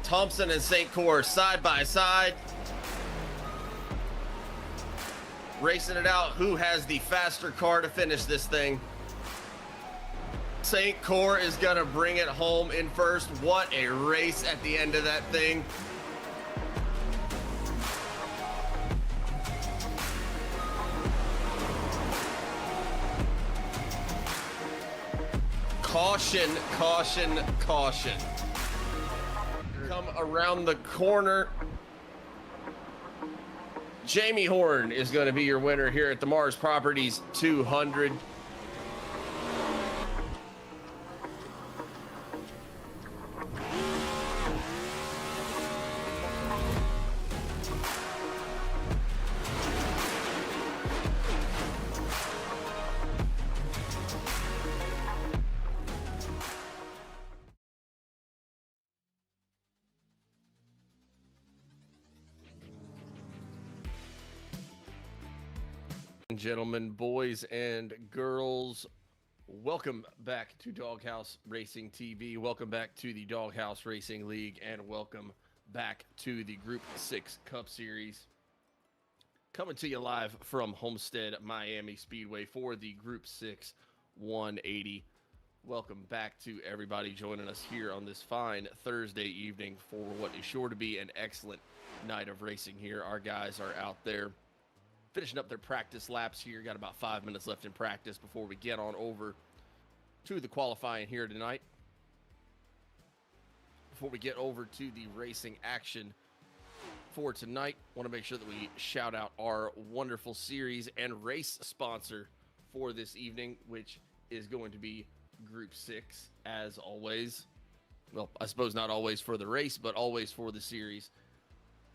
Thompson and St. Cour side by side. Racing it out. Who has the faster car to finish this thing? St. Cour is going to bring it home in first. What a race at the end of that thing. Caution, caution, caution. Come around the corner. Jamie Horn is going to be your winner here at the Mars Properties 200. Gentlemen, boys and girls, welcome back to Doghouse Racing TV. Welcome back to the Doghouse Racing League, and welcome back to the Group 6 Cup Series. Coming to you live from Homestead Miami Speedway for the Group 6 180. Welcome back to everybody joining us here on this fine Thursday evening for what is sure to be an excellent night of racing here. Our guys are out there finishing up their practice laps here. Got about 5 minutes left in practice before we get on over to the qualifying here tonight. Before we get over to the racing action for tonight, want to make sure that we shout out our wonderful series and race sponsor for this evening, which is going to be Group 6, as always. Well, I suppose not always for the race, but always for the series.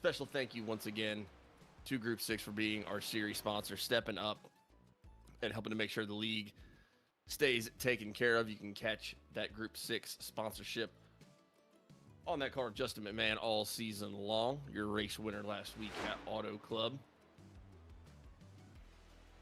Special thank you once again to Group 6 for being our series sponsor, stepping up and helping to make sure the league stays taken care of. You can catch that Group 6 sponsorship on that car, Justin McMahon, all season long. Your race winner last week at Auto Club.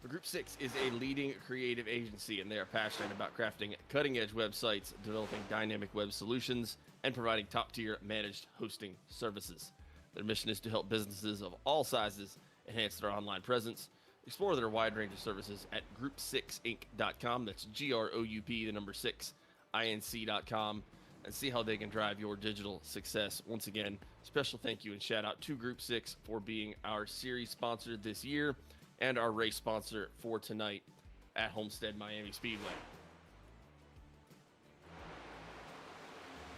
The Group 6 is a leading creative agency, and they are passionate about crafting cutting-edge websites, developing dynamic web solutions, and providing top-tier managed hosting services. Their mission is to help businesses of all sizes enhance their online presence. Explore their wide range of services at group6inc.com. That's GROUP, the number 6, INC.com, and see how they can drive your digital success. Once again, special thank you and shout out to Group 6 for being our series sponsor this year and our race sponsor for tonight at Homestead Miami Speedway.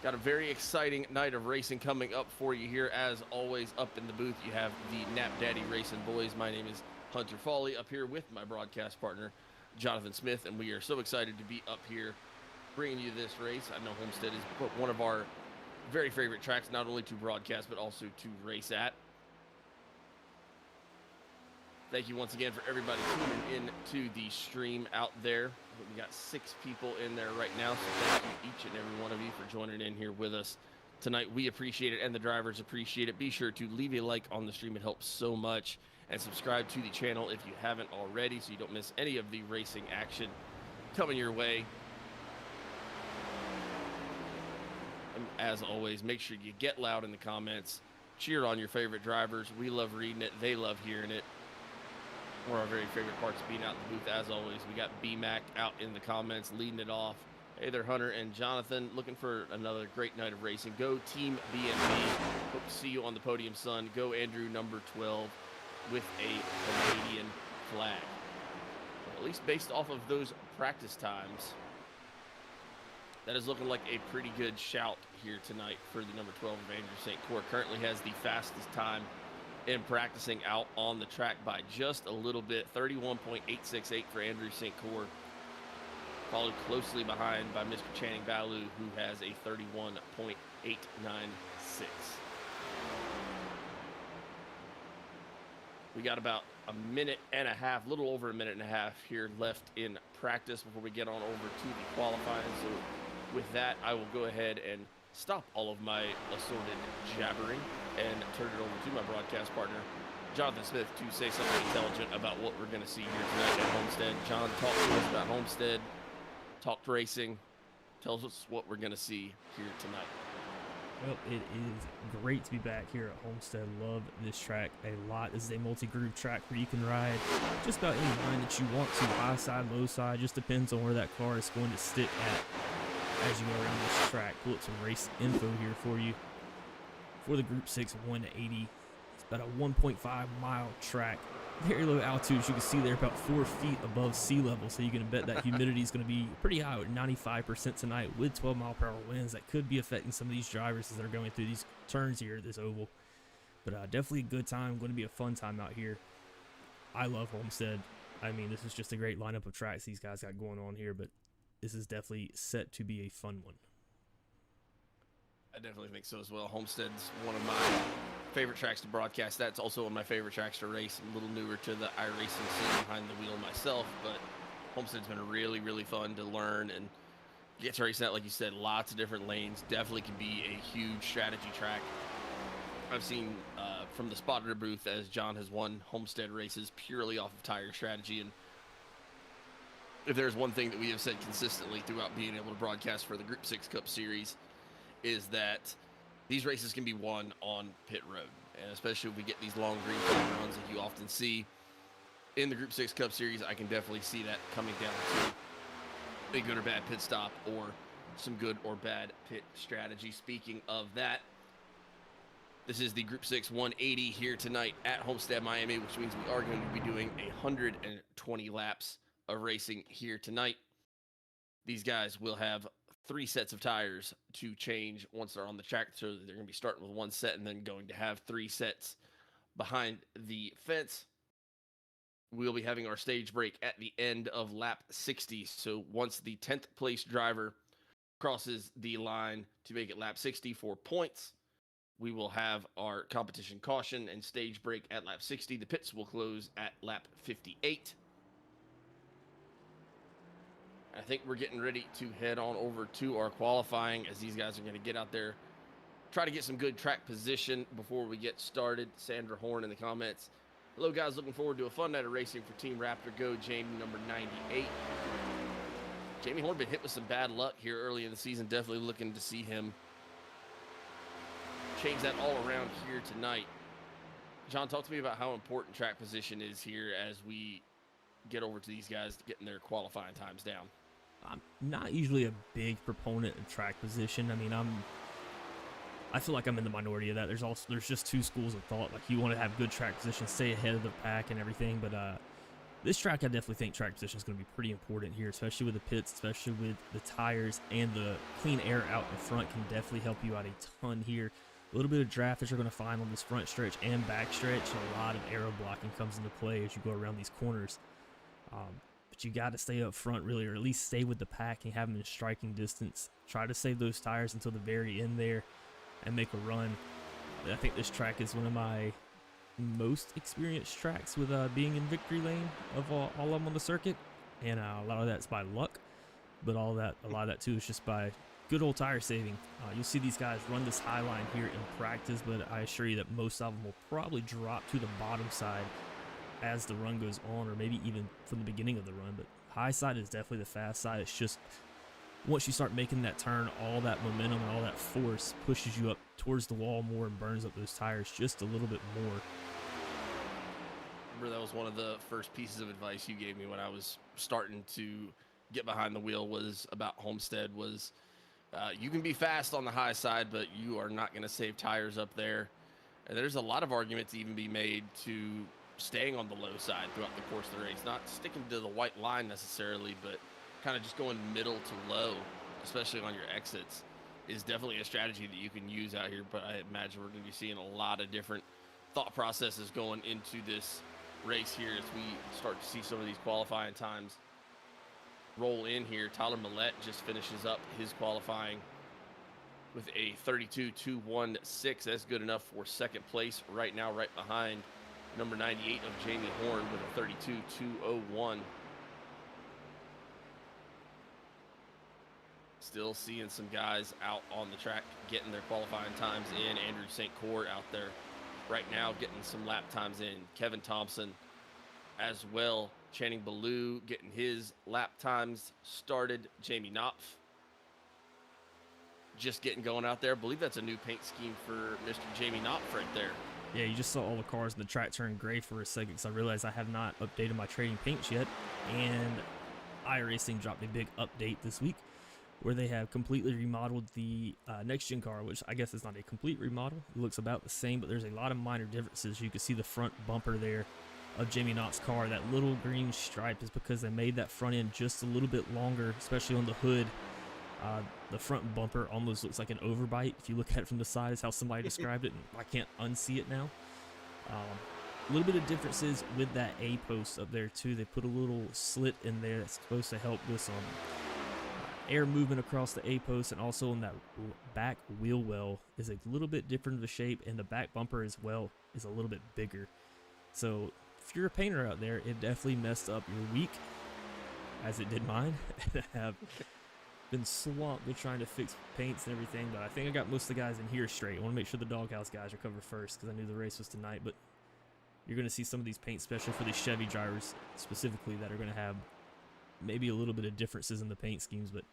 Got a very exciting night of racing coming up for you here. As always, up in the booth, you have the Knapp Daddy Racing Boys. My name is Hunter Foley, up here with my broadcast partner, Jonathan Smith, and we are so excited to be up here bringing you this race. I know Homestead is one of our very favorite tracks, not only to broadcast, but also to race at. Thank you once again for everybody tuning in to the stream out there. We got 6 people in there right now, so thank you each and every one of you for joining in here with us tonight. We appreciate it, and the drivers appreciate it. Be sure to leave a like on the stream. It helps so much. And subscribe to the channel if you haven't already, so you don't miss any of the racing action coming your way. And as always, make sure you get loud in the comments. Cheer on your favorite drivers. We love reading it. They love hearing it. One of our very favorite parts of being out in the booth, as always. We got B-Mac out in the comments, leading it off. Hey there, Hunter and Jonathan, looking for another great night of racing. Go Team BNB. Hope to see you on the podium, son. Go Andrew, number 12, with a Canadian flag. Well, at least based off of those practice times, that is looking like a pretty good shout here tonight for the number 12 of Andrew St. Cour. Currently has the fastest time in practicing out on the track by just a little bit. 31.868 for Andrew St. Cour, followed closely behind by Mr. Channing Baloo, who has a 31.896. We got about a minute and a half, a little over a minute and a half here left in practice before we get on over to the qualifying. So with that, I will go ahead and stop all of my assorted jabbering and turn it over to my broadcast partner, Jonathan Smith, to say something intelligent about what we're going to see here tonight at Homestead. John, talk to us about Homestead, talk racing, tell us what we're going to see here tonight. Well, it is great to be back here at Homestead. Love this track a lot. This is a multi-groove track where you can ride just about any line that you want to. High side, low side, just depends on where that car is going to sit at as you go around this track. Pull up some race info here for you. For the Group 6 180, it's about a 1.5 mile track. Very low altitude, as you can see there, about 4 feet above sea level, so you can bet that humidity is going to be pretty high at 95% tonight with 12-mile-per-hour winds. That could be affecting some of these drivers as they're going through these turns here at this oval. But definitely a good time, going to be a fun time out here. I love Homestead. I mean, this is just a great lineup of tracks these guys got going on here, but this is definitely set to be a fun one. I definitely think so as well. Homestead's one of my favorite tracks to broadcast. That's also one of my favorite tracks to race. I'm a little newer to the iRacing scene behind the wheel myself, but Homestead's been really, really fun to learn and get to race that. Like you said, lots of different lanes. Definitely can be a huge strategy track. I've seen from the spotter booth as John has won Homestead races purely off of tire strategy. And if there's one thing that we have said consistently throughout being able to broadcast for the Group 6 Cup Series, is that these races can be won on pit road, and especially if we get these long green flag runs that you often see in the Group 6 Cup Series, I can definitely see that coming down to a good or bad pit stop or some good or bad pit strategy. Speaking of that, this is the Group 6 180 here tonight at Homestead Miami, which means we are going to be doing 120 laps of racing here tonight. These guys will have 3 sets of tires to change once they're on the track, so they're going to be starting with 1 set and then going to have 3 sets behind the fence. We'll be having our stage break at the end of lap 60. So once the 10th place driver crosses the line to make it lap 60 for points, we will have our competition caution and stage break at lap 60. The pits will close at lap 58. I think we're getting ready to head on over to our qualifying as these guys are going to get out there, try to get some good track position before we get started. Sandra Horn in the comments. Hello, guys. Looking forward to a fun night of racing for Team Raptor. Go, Jamie, number 98. Jamie Horn been hit with some bad luck here early in the season. Definitely looking to see him change that all around here tonight. John, talk to me about how important track position is here as we get over to these guys getting their qualifying times down. I'm not usually a big proponent of track position. I mean, I feel like I'm in the minority of that. There's just 2 schools of thought. Like, you want to have good track position, stay ahead of the pack and everything. But this track, I definitely think track position is going to be pretty important here, especially with the pits, especially with the tires, and the clean air out in front can definitely help you out a ton here. A little bit of draft that you're going to find on this front stretch and back stretch. A lot of aero blocking comes into play as you go around these corners. But you got to stay up front, really, or at least stay with the pack and have them in striking distance. Try to save those tires until the very end there and make a run. I think this track is one of my most experienced tracks with being in victory lane of all of them on the circuit. And a lot of that's by luck, but a lot of that too is just by good old tire saving. You'll see these guys run this high line here in practice, but I assure you that most of them will probably drop to the bottom side as the run goes on, or maybe even from the beginning of the run. But high side is definitely the fast side. It's just once you start making that turn, all that momentum and all that force pushes you up towards the wall more and burns up those tires just a little bit more. Remember, that was one of the first pieces of advice you gave me when I was starting to get behind the wheel was about Homestead was you can be fast on the high side, but you are not going to save tires up there. And there's a lot of arguments to even be made to staying on the low side throughout the course of the race, not sticking to the white line necessarily, but kind of just going middle to low, especially on your exits, is definitely a strategy that you can use out here. But I imagine we're going to be seeing a lot of different thought processes going into this race here as we start to see some of these qualifying times roll in here. Tyler Millette just finishes up his qualifying with a 32.216. That's good enough for second place right now, right behind number 98 of Jamie Horn with a 32.201. Still seeing some guys out on the track getting their qualifying times in. Andrew St. Court out there right now getting some lap times in. Kevin Thompson as well. Channing Ballou getting his lap times started. Jamie Knopf just getting going out there. I believe that's a new paint scheme for Mr. Jamie Knopf right there. Yeah, you just saw all the cars in the track turn gray for a second, because I realized I have not updated my trading paints yet. And iRacing dropped a big update this week where they have completely remodeled the next-gen car, which I guess is not a complete remodel. It looks about the same, but there's a lot of minor differences. You can see the front bumper there of Jamie Knopf's car. That little green stripe is because they made that front end just a little bit longer, especially on the hood. The front bumper almost looks like an overbite. If you look at it from the side, is how somebody described it, and I can't unsee it now. A little bit of differences with that A-post up there too. They put a little slit in there that's supposed to help with some air movement across the A-post, and also in that back wheel well is a little bit different of a shape, and the back bumper as well is a little bit bigger. So if you're a painter out there, it definitely messed up your week, as it did mine. I have been swamped with trying to fix paints and everything, but I think I got most of the guys in here straight. I want to make sure the Doghouse guys are covered first, because I knew the race was tonight. But you're going to see some of these paints, especially for these Chevy drivers specifically, that are going to have maybe a little bit of differences in the paint schemes. But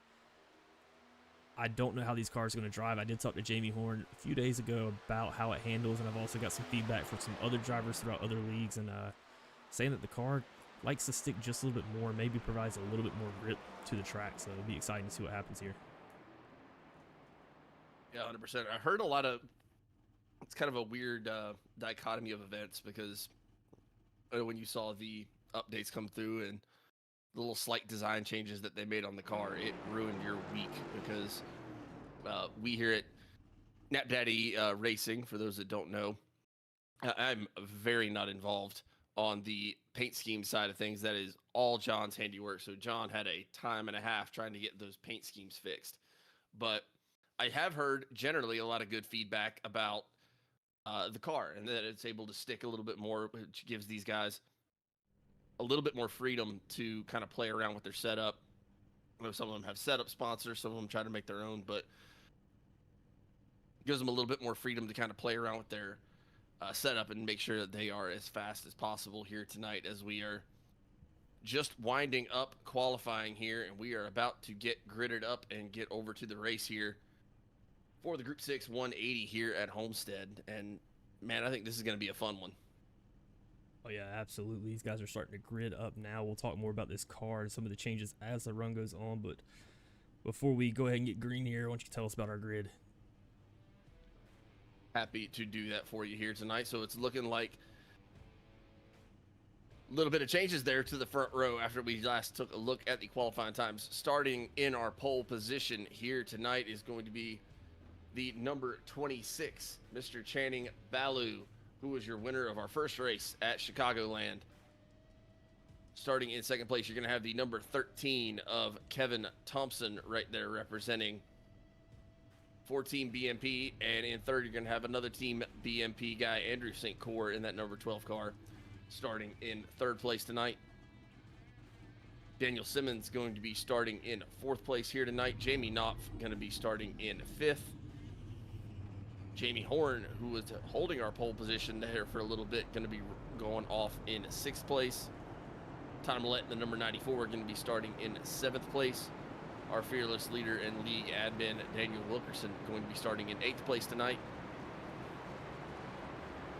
I don't know how these cars are going to drive. I did talk to Jamie Horn a few days ago about how it handles, and I've also got some feedback from some other drivers throughout other leagues, and saying that the car likes to stick just a little bit more, maybe provides a little bit more grip to the track. So it'll be exciting to see what happens here. Yeah, 100%. I heard a lot of, it's kind of a weird dichotomy of events, because when you saw the updates come through and the little slight design changes that they made on the car, it ruined your week, because we here at Knapp Daddy Racing, for those that don't know, I'm very not involved on the paint scheme side of things. That is all John's handiwork. So John had a time and a half trying to get those paint schemes fixed. But I have heard generally a lot of good feedback about the car, and that it's able to stick a little bit more, which gives these guys a little bit more freedom to kind of play around with their setup. I know some of them have setup sponsors, some of them try to make their own, but gives them a little bit more freedom to kind of play around with their setup and make sure that they are as fast as possible here tonight, as we are just winding up qualifying here, and we are about to get gridded up and get over to the race here for the Group 6 180 here at Homestead. And man, I think this is going to be a fun one. Oh yeah, absolutely. These guys are starting to grid up now. We'll talk more about this car and some of the changes as the run goes on, but before we go ahead and get green here, why don't you tell us about our grid? Happy to do that for you here tonight. So it's looking like a little bit of changes there to the front row after we last took a look at the qualifying times. Starting in our pole position here tonight is going to be the number 26, Mr. Channing Baloo, who was your winner of our first race at Chicagoland. Starting in second place, you're going to have the number 13 of Kevin Thompson right there representing for Team BMP, and in third, you're going to have another Team BMP guy, Andrew St. Cyr, in that number 12 car, starting in third place tonight. Daniel Simmons going to be starting in fourth place here tonight. Jamie Knopf going to be starting in fifth. Jamie Horn, who was holding our pole position there for a little bit, going to be going off in sixth place. Tom Millett, the number 94, going to be starting in seventh place. Our fearless leader and league admin, Daniel Wilkerson, going to be starting in 8th place tonight.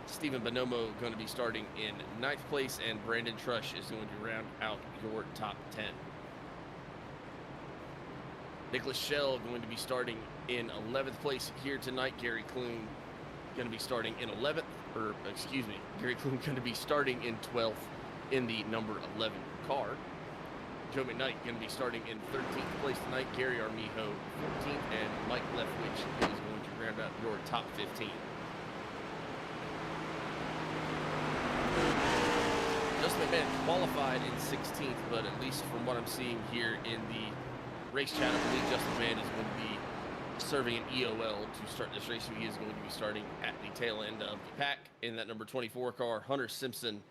Stephen Bonomo going to be starting in 9th place, and Brandon Trush is going to round out your top 10. Nicholas Schell going to be starting in 11th place here tonight. Gary Kloon going to be starting in 11th, or excuse me, Gary Kloon going to be starting in 12th in the number 11 car. Joe McKnight going to be starting in 13th place tonight. Gary Armijo 14th, and Mike Leftwich is going to round out your top 15. Justin McMahon qualified in 16th, but at least from what I'm seeing here in the race chat, I believe Justin McMahon is going to be serving an EOL to start this race. He is going to be starting at the tail end of the pack in that number 24 car. Hunter Simpson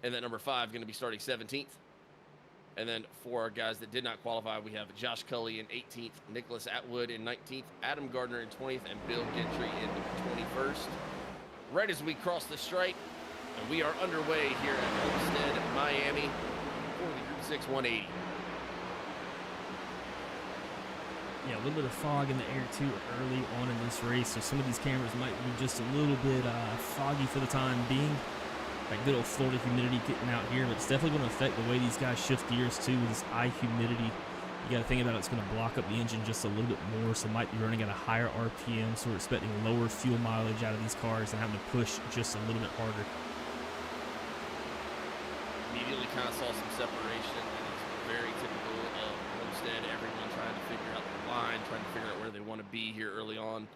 in that number 5 going to be starting 17th. And then for our guys that did not qualify, we have Josh Cully in 18th, Nicholas Atwood in 19th, Adam Gardner in 20th, and Bill Gentry in 21st. Right as we cross the stripe, and we are underway here at Homestead Miami for the Group 6 180. Yeah, a little bit of fog in the air too early on in this race, so some of these cameras might be just a little bit foggy for the time being. That good old Florida humidity getting out here, but it's definitely going to affect the way these guys shift gears too with this high humidity. You got to think about it, it's going to block up the engine just a little bit more, so might be running at a higher RPM, so we're expecting lower fuel mileage out of these cars and having to push just a little bit harder. Immediately kind of saw some separation, and it's very typical of Homestead. Everyone trying to figure out their line, trying to figure out where they want to be here early on.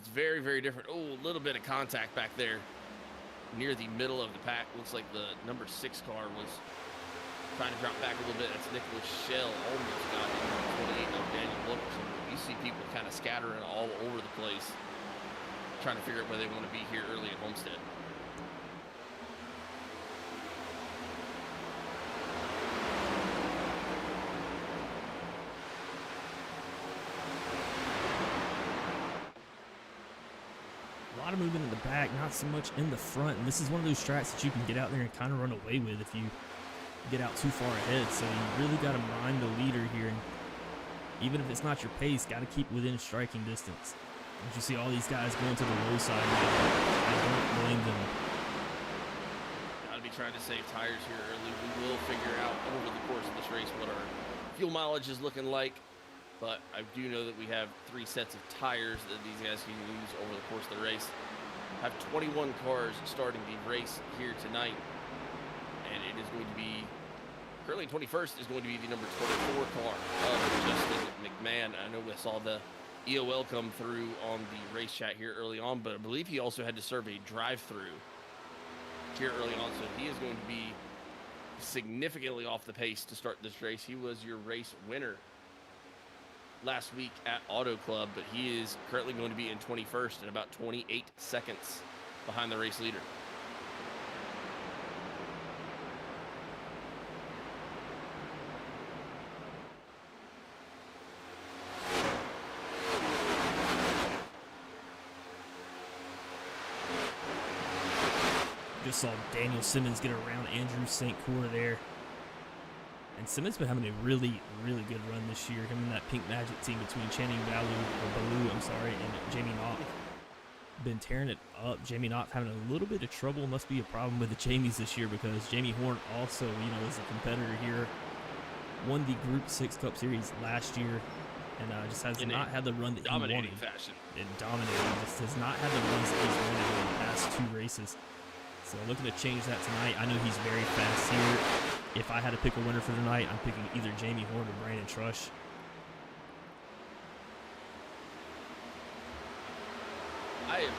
It's very, very different. Oh, a little bit of contact back there near the middle of the pack. Looks like the number 6 car was trying to drop back a little bit. That's Nicholas Shell. Almost got in 28 of Daniel Wilkerson. You see people kind of scattering all over the place, trying to figure out where they want to be here early at Homestead. A lot of movement in the back, not so much in the front, and this is one of those tracks that you can get out there and kind of run away with if you get out too far ahead, so you really got to mind the leader here, and even if it's not your pace, got to keep within striking distance. As you see all these guys going to the low side, I don't blame them. Got to be trying to save tires here early. We will figure out over the course of this race what our fuel mileage is looking like. But I do know that we have 3 sets of tires that these guys can use over the course of the race. Have 21 cars starting the race here tonight. And it is going to be, currently 21st is going to be the number 24 car of Justin McMahon. I know we saw the EOL come through on the race chat here early on, but I believe he also had to serve a drive-through here early on. So he is going to be significantly off the pace to start this race. He was your race winner last week at Auto Club, but he is currently going to be in 21st and about 28 seconds behind the race leader. Just saw Daniel Simmons get around Andrew St. Cour there. And Simmons been having a really, really good run this year. Him and that Pink Magic team between Channing Baloo, and Jamie Knopf been tearing it up. Jamie Knopf having a little bit of trouble. Must be a problem with the Jamies this year because Jamie Horn also, is a competitor here. Won the Group 6 Cup Series last year and just has not had the run that he wanted. Dominating fashion. And dominating. Just has not had the runs that he's wanted in the past 2 races. So looking to change that tonight. I know he's very fast here. If I had to pick a winner for tonight, I'm picking either Jamie Horn or Brandon Trush. I am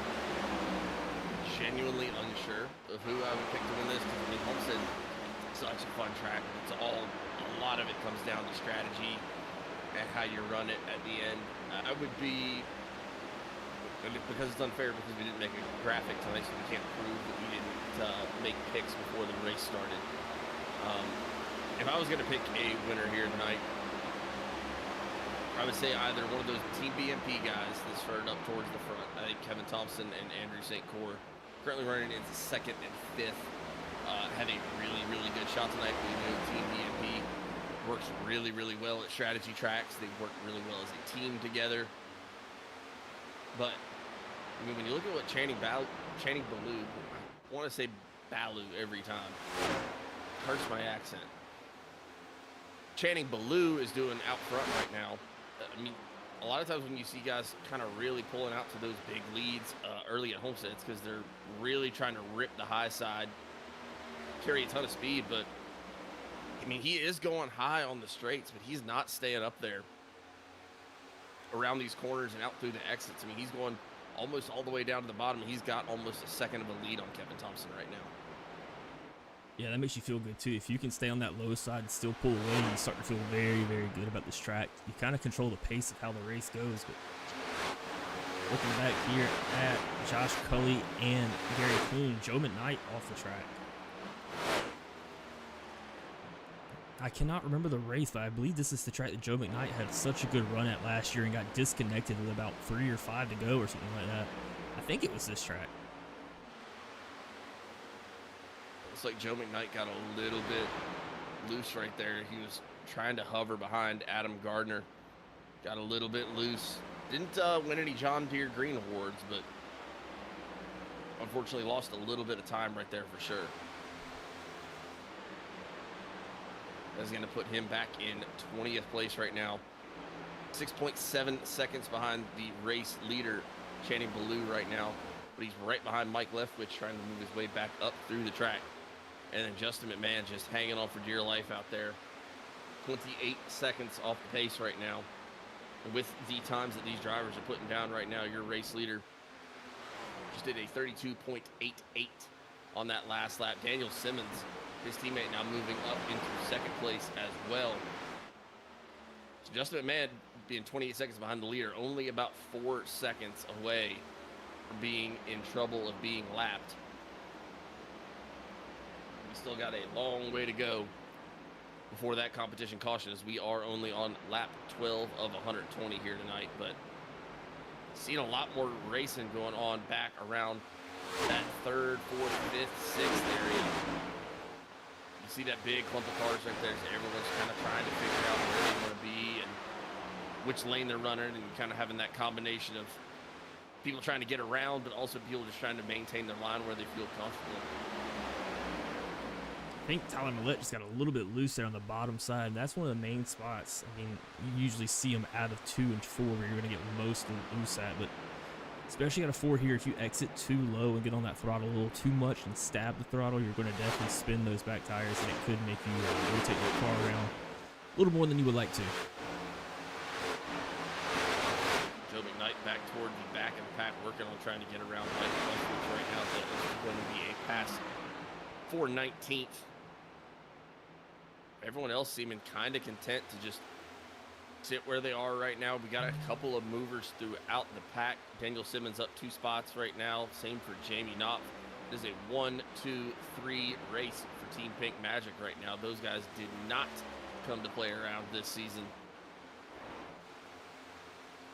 genuinely unsure of who I would pick to win this because Homestead is such a fun track. A lot of it comes down to strategy and how you run it at the end. I would be, because it's unfair because we didn't make a graphic tonight, so we can't prove that we didn't make picks before the race started. If I was going to pick a winner here tonight, I would say either one of those Team BMP guys that started up towards the front. I think Kevin Thompson and Andrew St. Cour, currently running into 2nd and 5th, had a really, really good shot tonight. We know Team BMP works really, really well at strategy tracks. They work really well as a team together. But when you look at what Channing Baloo, I want to say Baloo every time. Hurts my accent. Channing Baloo is doing out front right now. A lot of times when you see guys kind of really pulling out to those big leads early at Homestead, it's because they're really trying to rip the high side, carry a ton of speed. But he is going high on the straights, but he's not staying up there around these corners and out through the exits. He's going almost all the way down to the bottom. He's got almost a second of a lead on Kevin Thompson right now. Yeah, that makes you feel good too. If you can stay on that low side and still pull away, you start to feel very, very good about this track. You kind of control the pace of how the race goes. But looking back here at Josh Cully and Gary Kuhn, Joe McKnight off the track. I cannot remember the race, but I believe this is the track that Joe McKnight had such a good run at last year and got disconnected with about 3 or 5 to go or something like that. I think it was this track. Looks like Joe McKnight got a little bit loose right there. He was trying to hover behind Adam Gardner. Got a little bit loose. Didn't win any John Deere Green Awards, but unfortunately lost a little bit of time right there for sure. That's going to put him back in 20th place right now. 6.7 seconds behind the race leader, Channing Ballou, right now. But he's right behind Mike Leftwich, trying to move his way back up through the track. And then Justin McMahon just hanging on for dear life out there. 28 seconds off the pace right now. And with the times that these drivers are putting down right now, your race leader just did a 32.88 on that last lap. Daniel Simmons, his teammate, now moving up into second place as well. So Justin McMahon being 28 seconds behind the leader, only about 4 seconds away from being in trouble of being lapped. We still got a long way to go before that competition caution, as we are only on lap 12 of 120 here tonight. But seeing a lot more racing going on back around that third, fourth, fifth, sixth area. You see that big clump of cars right there, so everyone's kind of trying to figure out where they want to be and which lane they're running, and kind of having that combination of people trying to get around, but also people just trying to maintain their line where they feel comfortable. I think Tyler Millette just got a little bit loose there on the bottom side. And that's one of the main spots. I mean, you usually see them out of 2 and 4 where you're going to get most of the loose at, but especially out of 4 here, if you exit too low and get on that throttle a little too much and stab the throttle, you're going to definitely spin those back tires, and it could make you rotate your car around a little more than you would like to. Joe McKnight back toward the back of the pack, working on trying to get around Mike Leftwich right now. That is going to be a pass for 19th. Everyone else seeming kind of content to just sit where they are right now. We got a couple of movers throughout the pack. Daniel Simmons up 2 spots right now. Same for Jamie Knopf. It is a 1, 2, 3 race for Team Pink Magic right now. Those guys did not come to play around this season.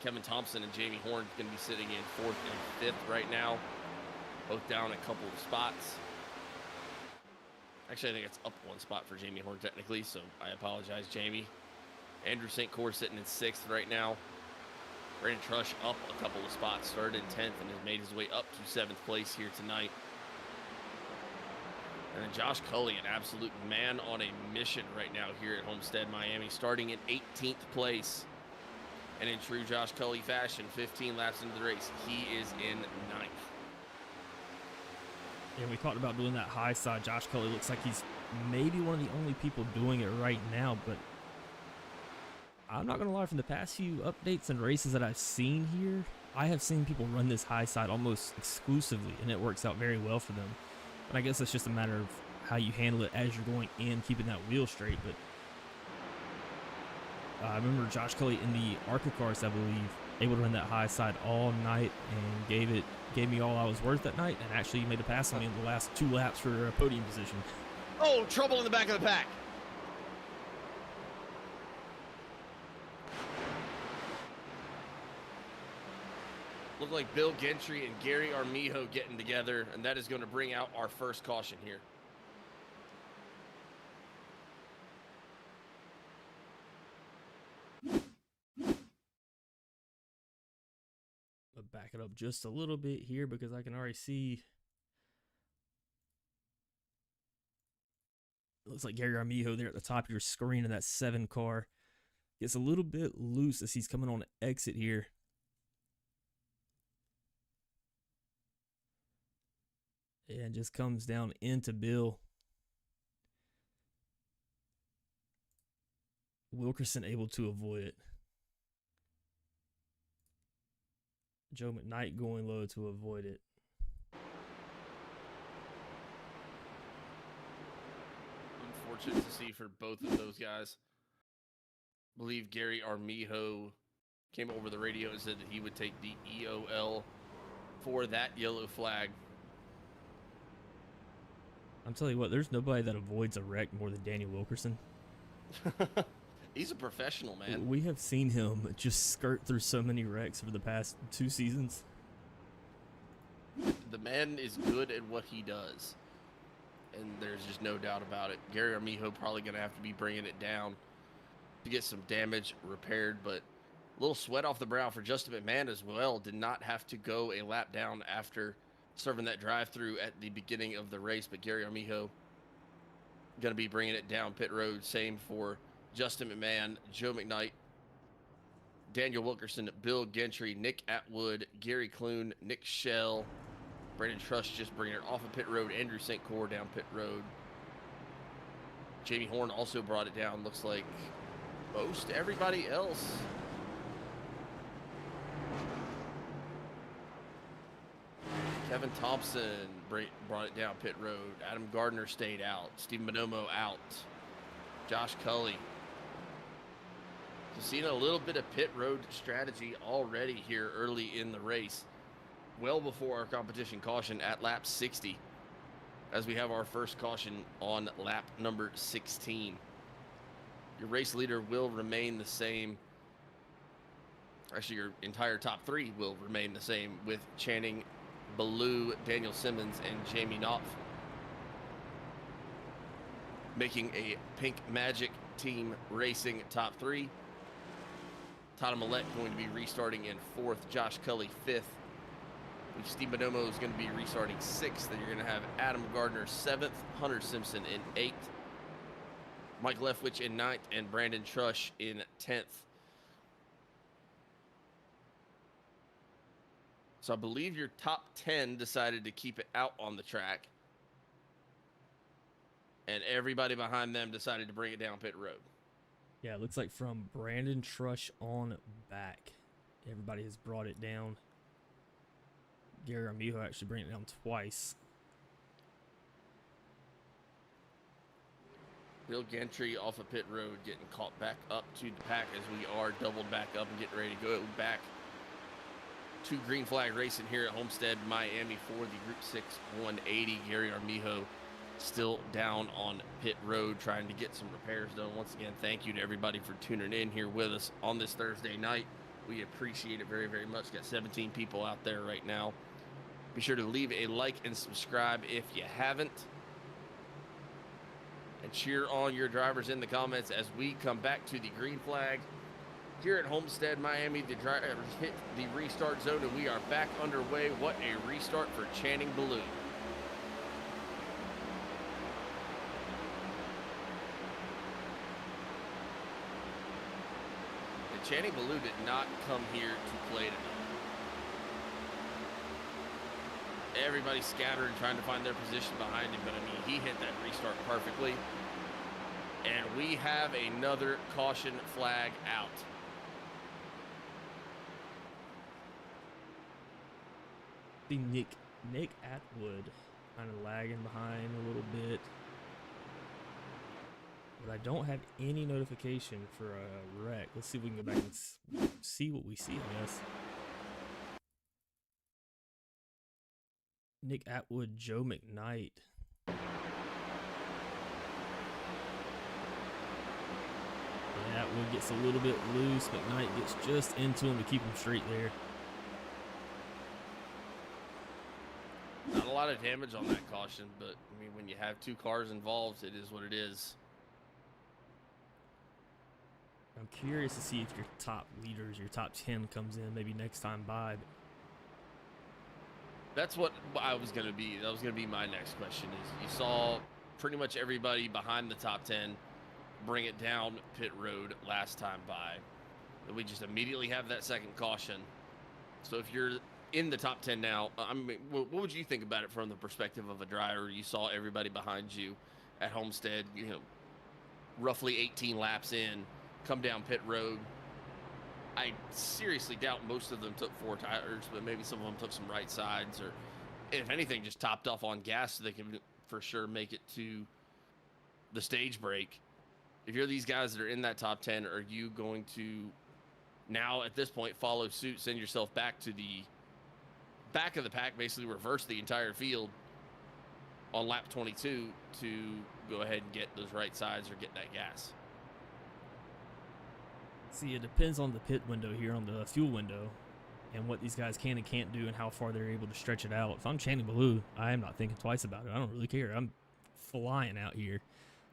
Kevin Thompson and Jamie Horn going to be sitting in 4th and 5th right now. Both down a couple of spots. Actually, I think it's up 1 spot for Jamie Horn technically, so I apologize, Jamie. Andrew St. Clair sitting in 6th right now. Brandon Trush up a couple of spots, started in 10th and has made his way up to 7th place here tonight. And then Josh Cully, an absolute man on a mission right now here at Homestead Miami, starting in 18th place. And in true Josh Cully fashion, 15 laps into the race, he is in 9th. And we talked about doing that high side. Josh Cully looks like he's maybe one of the only people doing it right now, but I'm not going to lie, from the past few updates and races that I've seen here, I have seen people run this high side almost exclusively, and it works out very well for them. And I guess it's just a matter of how you handle it as you're going in, keeping that wheel straight. But I remember Josh Cully in the ARCA cars, I believe, able to run that high side all night and gave me all I was worth that night, and actually made a pass on me in the last 2 laps for a podium position. Oh, trouble in the back of the pack. Look like Bill Gentry and Gary Armijo getting together, and that is going to bring out our first caution here. I'll back it up just a little bit here because I can already see. It looks like Gary Armijo there at the top of your screen in that 7 car. Gets a little bit loose as he's coming on exit here. And just comes down into Bill. Wilkerson able to avoid it. Joe McKnight going low to avoid it. Unfortunate to see for both of those guys. I believe Gary Armijo came over the radio and said that he would take the EOL for that yellow flag. I'm telling you what, there's nobody that avoids a wreck more than Daniel Wilkerson. He's a professional, man. We have seen him just skirt through so many wrecks over the past 2 seasons. The man is good at what he does, and there's just no doubt about it. Gary Armijo probably going to have to be bringing it down to get some damage repaired, but little sweat off the brow for Justin McMahon as well. Did not have to go a lap down after serving that drive-through at the beginning of the race, but Gary Armijo going to be bringing it down pit road. Same for Justin McMahon, Joe McKnight, Daniel Wilkerson, Bill Gentry, Nick Atwood, Gary Clune, Nick Shell, Brandon Trush just bringing it off of pit road, Andrew St. Cyr down pit road. Jamie Horn also brought it down, looks like most everybody else. Kevin Thompson brought it down pit road. Adam Gardner stayed out. Steve Bonomo out. Josh Cully. So seeing a little bit of pit road strategy already here early in the race. Well before our competition caution at lap 60. As we have our first caution on lap number 16. Your race leader will remain the same. Actually, your entire top three will remain the same with Channing Ballou, Daniel Simmons, and Jamie Knopf making a Pink Magic Team Racing top three. Tata Millette going to be restarting in fourth. Josh Cully fifth. Steve Bonomo is going to be restarting sixth. Then you're going to have Adam Gardner seventh, Hunter Simpson in eighth, Mike Leftwich in ninth, and Brandon Trush in 10th. So I believe your top 10 decided to keep it out on the track. And everybody behind them decided to bring it down pit road. Yeah, it looks like from Brandon Trush on back, everybody has brought it down. Gary Armijo actually bringing it down twice. Bill Gentry off of pit road getting caught back up to the pack as we are doubled back up and getting ready to go back to green flag racing here at Homestead Miami for the Group 6 180. Gary Armijo still down on pit road trying to get some repairs done. Once again, thank you to everybody for tuning in here with us on this Thursday night. We appreciate it very, very much. Got 17 people out there right now. Be sure to leave a like and subscribe if you haven't. And cheer on your drivers in the comments as we come back to the green flag. Here at Homestead Miami, the drivers hit the restart zone and we are back underway. What a restart for Channing Ballou. And Channing Ballou did not come here to play tonight. Everybody scattering, trying to find their position behind him, but I mean, he hit that restart perfectly. And we have another caution flag out. The Nick Atwood kind of lagging behind a little bit. But I don't have any notification for a wreck. Let's see if we can go back and see what we see, I guess. Nick Atwood, Joe McKnight. Yeah, Atwood gets a little bit loose. McKnight gets just into him to keep him straight there. Not a lot of damage on that caution, but I mean, when you have two cars involved, it is what it is. I'm curious to see if your top leaders, your top 10 comes in maybe next time by. That's what I was going to be. That was going to be my next question is you saw pretty much everybody behind the top 10 bring it down pit road last time by. And we just immediately have that second caution. So if you're in the top 10 now, I mean, what would you think about it from the perspective of a driver? You saw everybody behind you at Homestead, you know, roughly 18 laps in, come down pit road. I seriously doubt most of them took four tires, but maybe some of them took some right sides, or if anything, just topped off on gas so they can for sure make it to the stage break. If you're these guys that are in that top 10, are you going to now at this point follow suit, send yourself back to the back of the pack, basically reverse the entire field on lap 22 to go ahead and get those right sides or get that gas? See, it depends on the pit window here, on the fuel window, and what these guys can and can't do and how far they're able to stretch it out. If I'm Channing Ballou, I am not thinking twice about it. I don't really care. I'm flying out here,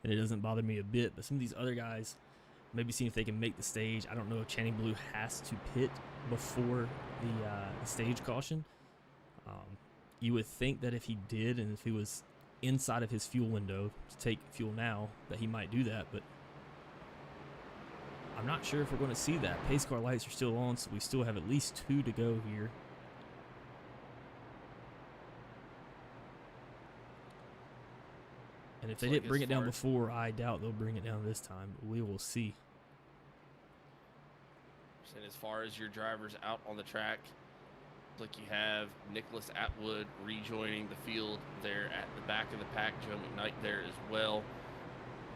and it doesn't bother me a bit. But some of these other guys, maybe seeing if they can make the stage. I don't know if Channing Blue has to pit before the stage caution. You would think that if he did, and if he was inside of his fuel window to take fuel now, that he might do that, but I'm not sure if we're going to see that. Pace car lights are still on, so we still have at least 2 to go here. And if they didn't bring it down before, I doubt they'll bring it down this time. But we will see. And as far as your drivers out on the track, like you have Nicholas Atwood rejoining the field there at the back of the pack. Joe McKnight there as well.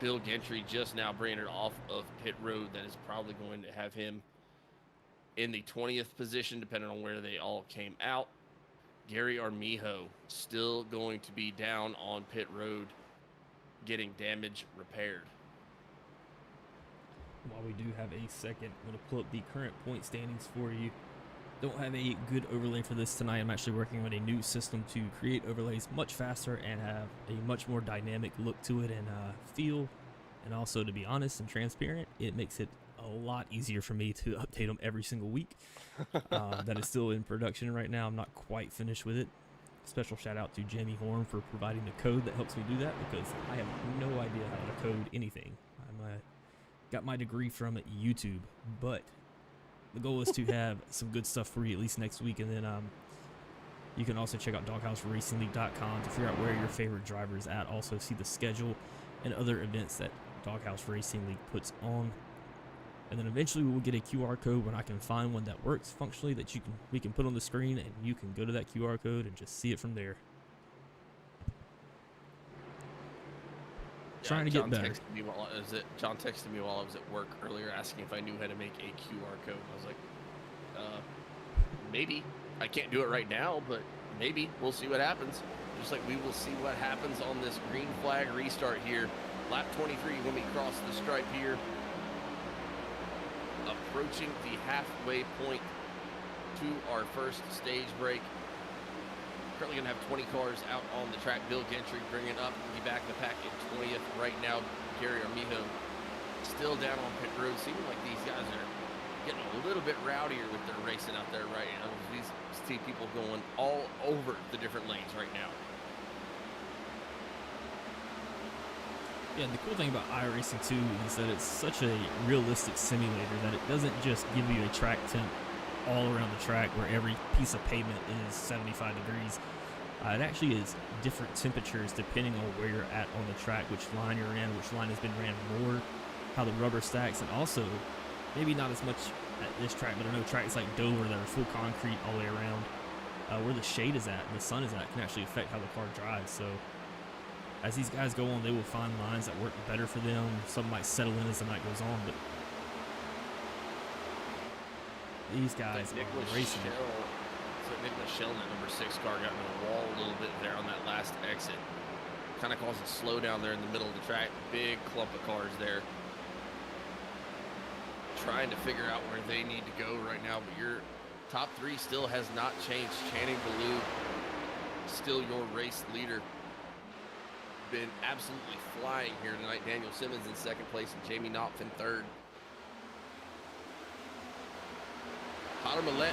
Bill Gentry just now bringing it off of pit road. That is probably going to have him in the 20th position, depending on where they all came out. Gary Armijo still going to be down on pit road, getting damage repaired. While we do have a second, I'm going to pull up the current point standings for you. Don't have a good overlay for this tonight. I'm actually working on a new system to create overlays much faster and have a much more dynamic look to it and feel. And also, to be honest and transparent, it makes it a lot easier for me to update them every single week. That is still in production right now. I'm not quite finished with it. Special shout out to Jamie Horn for providing the code that helps me do that, because I have no idea how to code anything. I'm got my degree from YouTube, but the goal is to have some good stuff for you at least next week, and then you can also check out DoghouseRacingLeague.com to figure out where your favorite driver is at. Also see the schedule and other events that Doghouse Racing League puts on. And then eventually we will get a QR code when I can find one that works functionally that we can put on the screen, and you can go to that QR code and just see it from there. Trying to get better. John texted me while I was at work earlier asking if I knew how to make a QR code. I was like, maybe. I can't do it right now, but maybe. We'll see what happens. Just like we will see what happens on this green flag restart here. Lap 23 when we cross the stripe here. Approaching the halfway point to our first stage break. Currently going to have 20 cars out on the track. Bill Gentry bringing up the back of the pack in 20th right now. Gary Armijo still down on pit road. Seeming like these guys are getting a little bit rowdier with their racing out there right now. These see people going all over the different lanes right now. Yeah, the cool thing about iRacing 2 is that it's such a realistic simulator that it doesn't just give you a track temp all around the track where every piece of pavement is 75 degrees. It actually is different temperatures depending on where you're at on the track, which line you're in, which line has been ran more, how the rubber stacks, and also maybe not as much at this track, but I know tracks like Dover that are full concrete all the way around, where the shade is at and the sun is at can actually affect how the car drives. So as these guys go on, they will find lines that work better for them. Some might settle in as the night goes on, but these guys are racing. So Nicholas Shell, that number 6 car, got in the wall a little bit there on that last exit. Kind of caused a slowdown there in the middle of the track. Big clump of cars there. Trying to figure out where they need to go right now, but your top 3 still has not changed. Channing Ballou, still your race leader. Been absolutely flying here tonight. Daniel Simmons in 2nd place and Jamie Knopf in 3rd. Connor Millette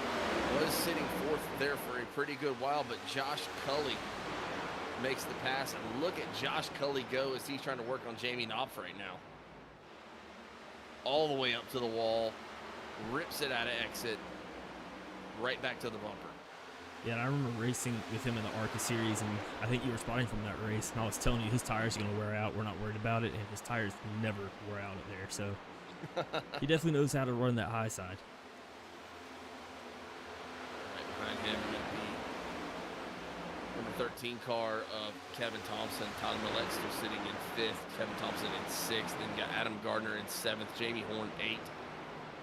was sitting 4th there for a pretty good while, but Josh Cully makes the pass. And look at Josh Cully go as he's trying to work on Jamie Knopf right now. All the way up to the wall, rips it out of exit, right back to the bumper. Yeah, and I remember racing with him in the ARCA series, and I think you were spotting from that race, and I was telling you his tires are going to wear out. We're not worried about it, and his tires never wear out there. So he definitely knows how to run that high side. Right behind him would be number 13 car of Kevin Thompson. Tyler Millette still sitting in 5th. Kevin Thompson in 6th. Then got Adam Gardner in 7th. Jamie Horn 8th.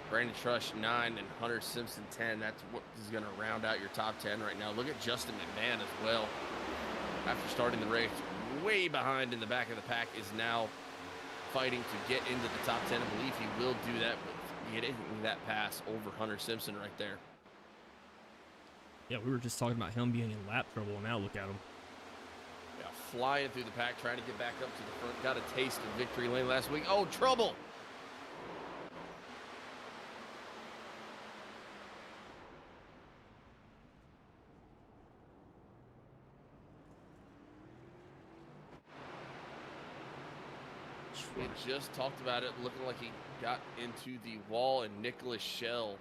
Brandon Trush 9 and Hunter Simpson 10. That's what is going to round out your top 10 right now. Look at Justin McMahon as well. After starting the race way behind in the back of the pack, is now fighting to get into the top 10. I believe he will do that, but getting that pass over Hunter Simpson right there. Yeah, we were just talking about him being in lap trouble, and now look at him. Yeah, flying through the pack, trying to get back up to the front. Got a taste of victory lane last week. Oh, trouble! We had just talked about it, looking like he got into the wall, and Nicholas Shell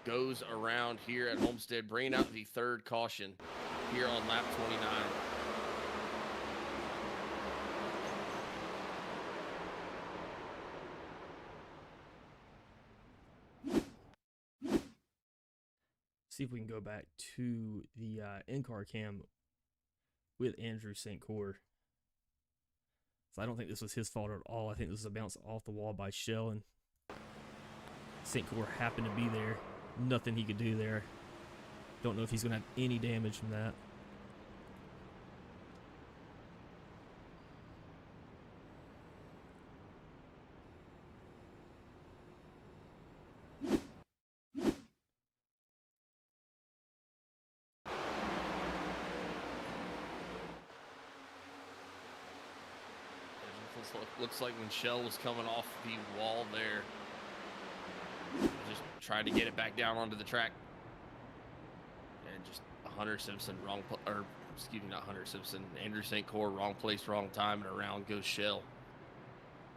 goes around here at Homestead, bringing out the third caution here on lap 29. See if we can go back to the in-car cam with Andrew St. Cyr. So I don't think this was his fault at all. I think this was a bounce off the wall by Shell, and St. Cyr happened to be there. Nothing he could do there. Don't know if he's going to have any damage from that. Looks like when Shell was coming off the wall there, just trying to get it back down onto the track. And just Hunter Simpson, not Hunter Simpson, Andrew St. Cyr, wrong place, wrong time, and around goes Shell.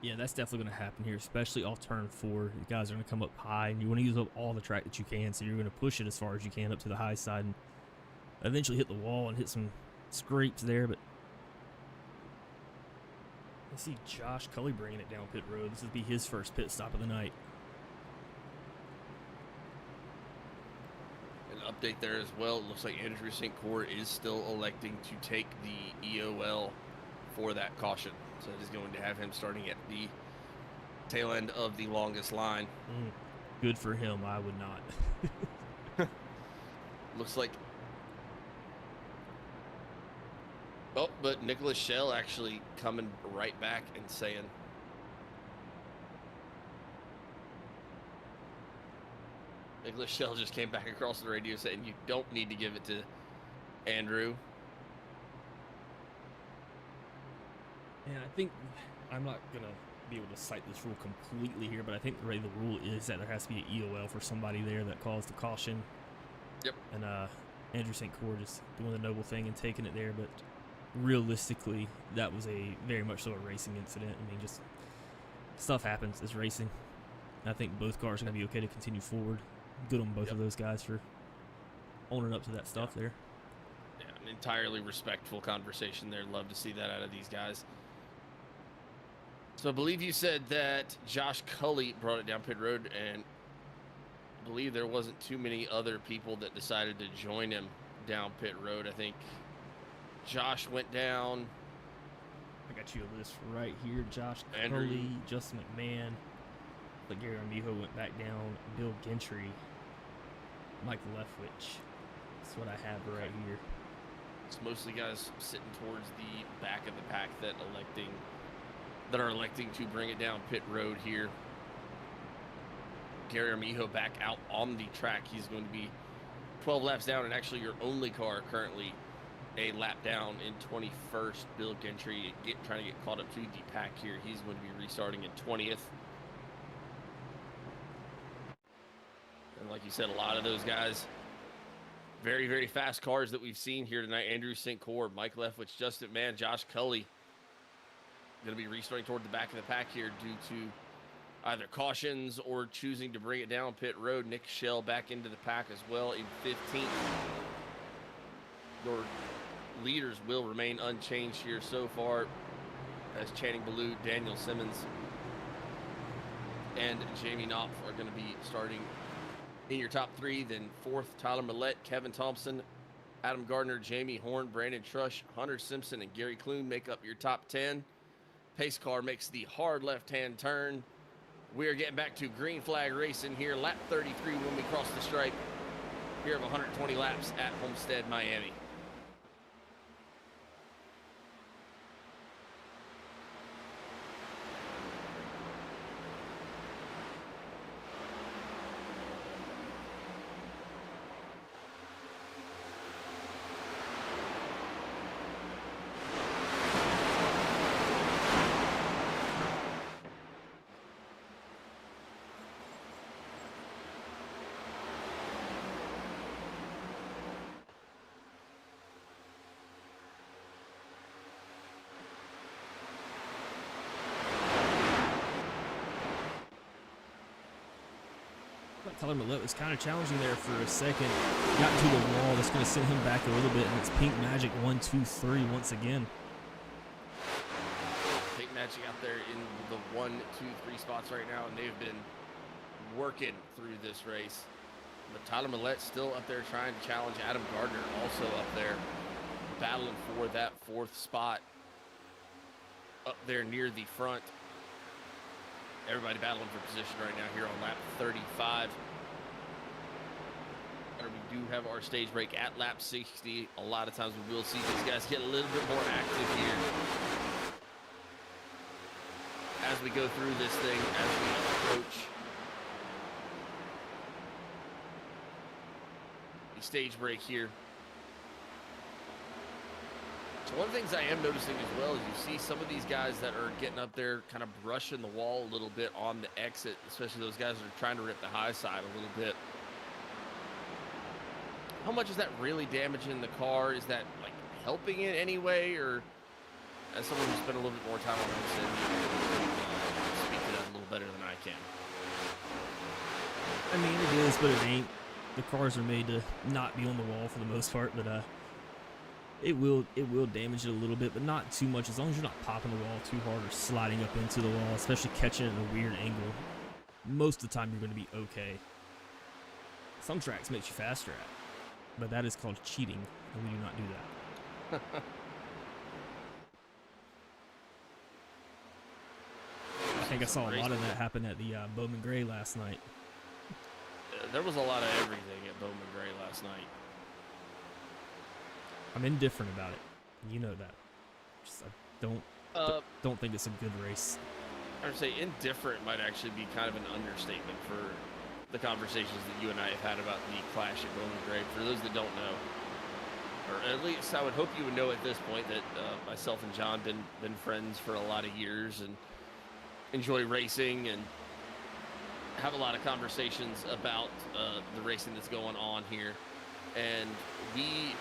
Yeah, that's definitely going to happen here, especially off turn 4. The guys are going to come up high, and you want to use up all the track that you can, so you're going to push it as far as you can up to the high side and eventually hit the wall and hit some scrapes there, but I see Josh Cully bringing it down pit road. This would be his first pit stop of the night. An update there as well. It looks like Andrew St. Cyr is still electing to take the EOL for that caution. So it is going to have him starting at the tail end of the longest line. Good for him. I would not. Looks like... Oh, but Nicholas Shell actually coming right back and saying, Nicholas Shell just came back across the radio saying, you don't need to give it to Andrew. And I think, I'm not going to be able to cite this rule completely here, but I think the way the rule is that there has to be an EOL for somebody there that caused the caution. Yep. And Andrew St. Cyr just doing the noble thing and taking it there, but realistically, that was a very much so a racing incident. I mean, just stuff happens. It's racing. I think both cars are going to be okay to continue forward. Good on both of those guys for owning up to that stuff there. Yeah, an entirely respectful conversation there. Love to see that out of these guys. So I believe you said that Josh Cully brought it down pit road, and I believe there wasn't too many other people that decided to join him down pit road. I think Josh went down. I got you a list right here. Josh Andrew. Cully, Justin McMahon, but Gary Armijo went back down. Bill Gentry, Mike Leftwich. That's what I have right here. It's mostly guys sitting towards the back of the pack that are electing to bring it down pit road here. Gary Armijo back out on the track. He's going to be 12 laps down, and actually your only car currently a lap down in 21st. Bill Gentry trying to get caught up to the pack here. He's going to be restarting in 20th. And like you said, a lot of those guys, very, very fast cars that we've seen here tonight. Andrew St. Cyr, Mike Leftwich, Justin McMahon, Josh Cully going to be restarting toward the back of the pack here due to either cautions or choosing to bring it down pit road. Nick Shell back into the pack as well in 15th. Your leaders will remain unchanged here so far, as Channing Ballou, Daniel Simmons, and Jamie Knopf are going to be starting in your top 3. Then 4th, Tyler Millette, Kevin Thompson, Adam Gardner, Jamie Horn, Brandon Trush, Hunter Simpson, and Gary Clune make up your top 10. Pace car makes the hard left-hand turn. We are getting back to green flag racing here, lap 33 when we cross the stripe here of 120 laps at Homestead, Miami. Tyler Millett was kind of challenging there for a second. Got to the wall. That's going to send him back a little bit, and it's Pink Magic 1, 2, 3 once again. Pink Magic out there in the 1, 2, 3 spots right now, and they've been working through this race. But Tyler Millett still up there trying to challenge Adam Gardner, also up there battling for that 4th spot up there near the front. Everybody battling for position right now here on lap 35. And we do have our stage break at lap 60. A lot of times we will see these guys get a little bit more active here as we go through this thing, as we approach the stage break here. So one of the things I am noticing as well is you see some of these guys that are getting up there kind of brushing the wall a little bit on the exit, especially those guys that are trying to rip the high side a little bit. How much is that really damaging the car? Is that like helping it anyway, or as someone who's spent a little bit more time on Homestead, you can speak to that a little better than I can? I mean, it is, but it ain't. The cars are made to not be on the wall for the most part, but it will damage it a little bit, but not too much. As long as you're not popping the wall too hard or sliding up into the wall, especially catching it in a weird angle, most of the time you're going to be okay. Some tracks makes you faster at, but that is called cheating, and we do not do that. I think I saw a lot of that happen at the Bowman Gray last night. There was a lot of everything at Bowman Gray last night. I'm indifferent about it. You know that. Just, I don't think it's a good race. I would say indifferent might actually be kind of an understatement for the conversations that you and I have had about the clash at Bowman Gray. For those that don't know, or at least I would hope you would know at this point, that myself and John been friends for a lot of years and enjoy racing and have a lot of conversations about the racing that's going on here. And we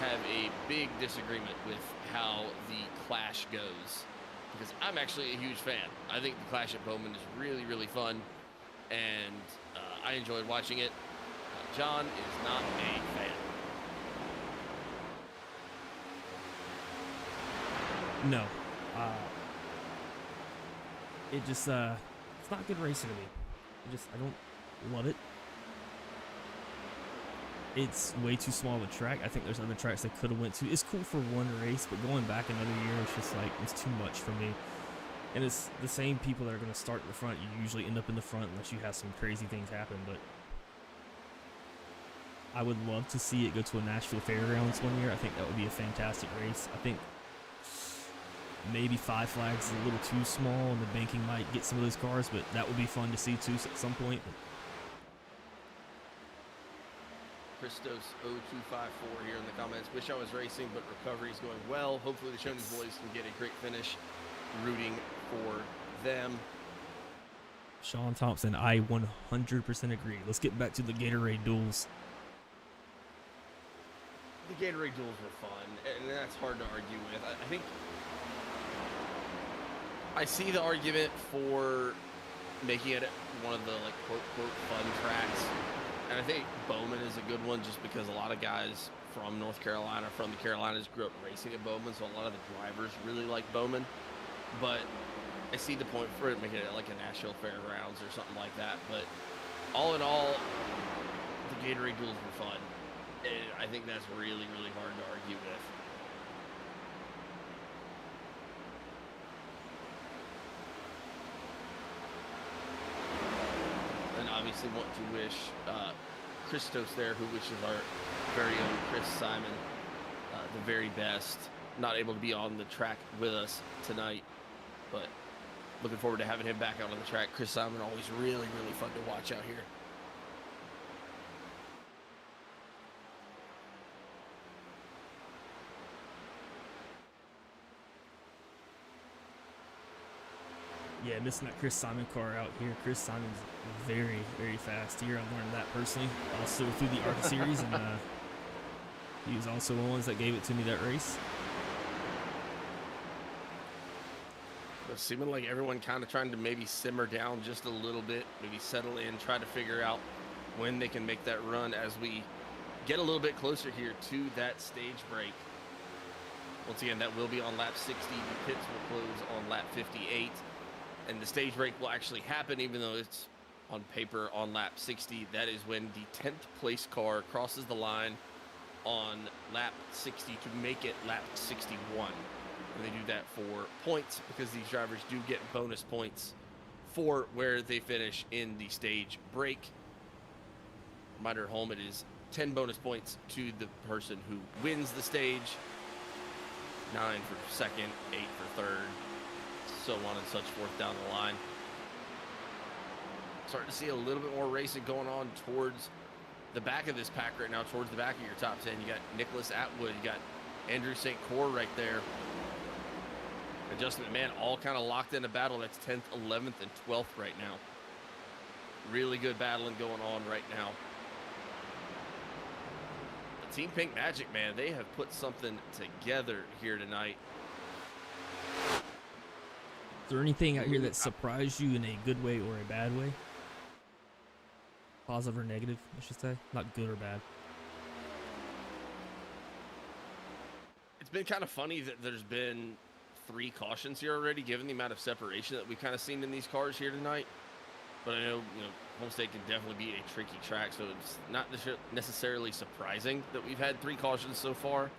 have a big disagreement with how the clash goes, because I'm actually a huge fan. I think the clash at Bowman is really, really fun, and I enjoyed watching it. John is not a fan. No. It just, it's not good racing to me. I don't love it. It's way too small of a track. I think there's other tracks they could have went to. It's cool for one race, but going back another year, it's just like, it's too much for me. And it's the same people that are going to start in the front. You usually end up in the front unless you have some crazy things happen, but I would love to see it go to a Nashville Fairgrounds one year. I think that would be a fantastic race. I think maybe Five Flags is a little too small, and the banking might get some of those cars, but that would be fun to see too at some point. Christos0254 here in the comments. Wish I was racing, but recovery is going well. Hopefully the Shoney's boys can get a great finish. Rooting for them. Sean Thompson, I 100% agree. Let's get back to the Gatorade duels. The Gatorade duels were fun, and that's hard to argue with. I think I see the argument for making it one of the like quote fun tracks. And I think Bowman is a good one just because a lot of guys from North Carolina, from the Carolinas, grew up racing at Bowman, so a lot of the drivers really like Bowman. But I see the point for it, making it like a Nashville Fairgrounds or something like that. But all in all, the Gatorade duels were fun. And I think that's really, really hard to argue with. Obviously want to wish Christos there, who wishes our very own Chris Simon the very best. Not able to be on the track with us tonight, but looking forward to having him back out on the track. Chris Simon, always really, really fun to watch out here. Yeah, missing that Chris Simon car out here. Chris Simon's very, very fast here. I've learned that personally. Also through the ARCA series, and he was also one of the ones that gave it to me that race. It's seeming like everyone kind of trying to maybe simmer down just a little bit, maybe settle in, try to figure out when they can make that run as we get a little bit closer here to that stage break. Once again, that will be on lap 60. The pits will close on lap 58. And the stage break will actually happen, even though it's on paper on lap 60. That is when the 10th place car crosses the line on lap 60 to make it lap 61. And they do that for points, because these drivers do get bonus points for where they finish in the stage break. Reminder at home, it is 10 bonus points to the person who wins the stage, 9 for second, 8 for third, so on and such forth down the line. Starting to see a little bit more racing going on towards the back of this pack right now, towards the back of your top 10. You got Nicholas Atwood, you got Andrew St. Cyr right there, and Justin McMahon, all kind of locked in a battle. That's 10th, 11th, and 12th right now. Really good battling going on right now. Team Pink Magic, man, they have put something together here tonight. Is there anything out here that surprised you in a good way or a bad way? Positive or negative, I should say. Not good or bad. It's been kind of funny that there's been 3 cautions here already, given the amount of separation that we've kind of seen in these cars here tonight. But I know, Homestead can definitely be a tricky track, so it's not necessarily surprising that we've had 3 cautions so far.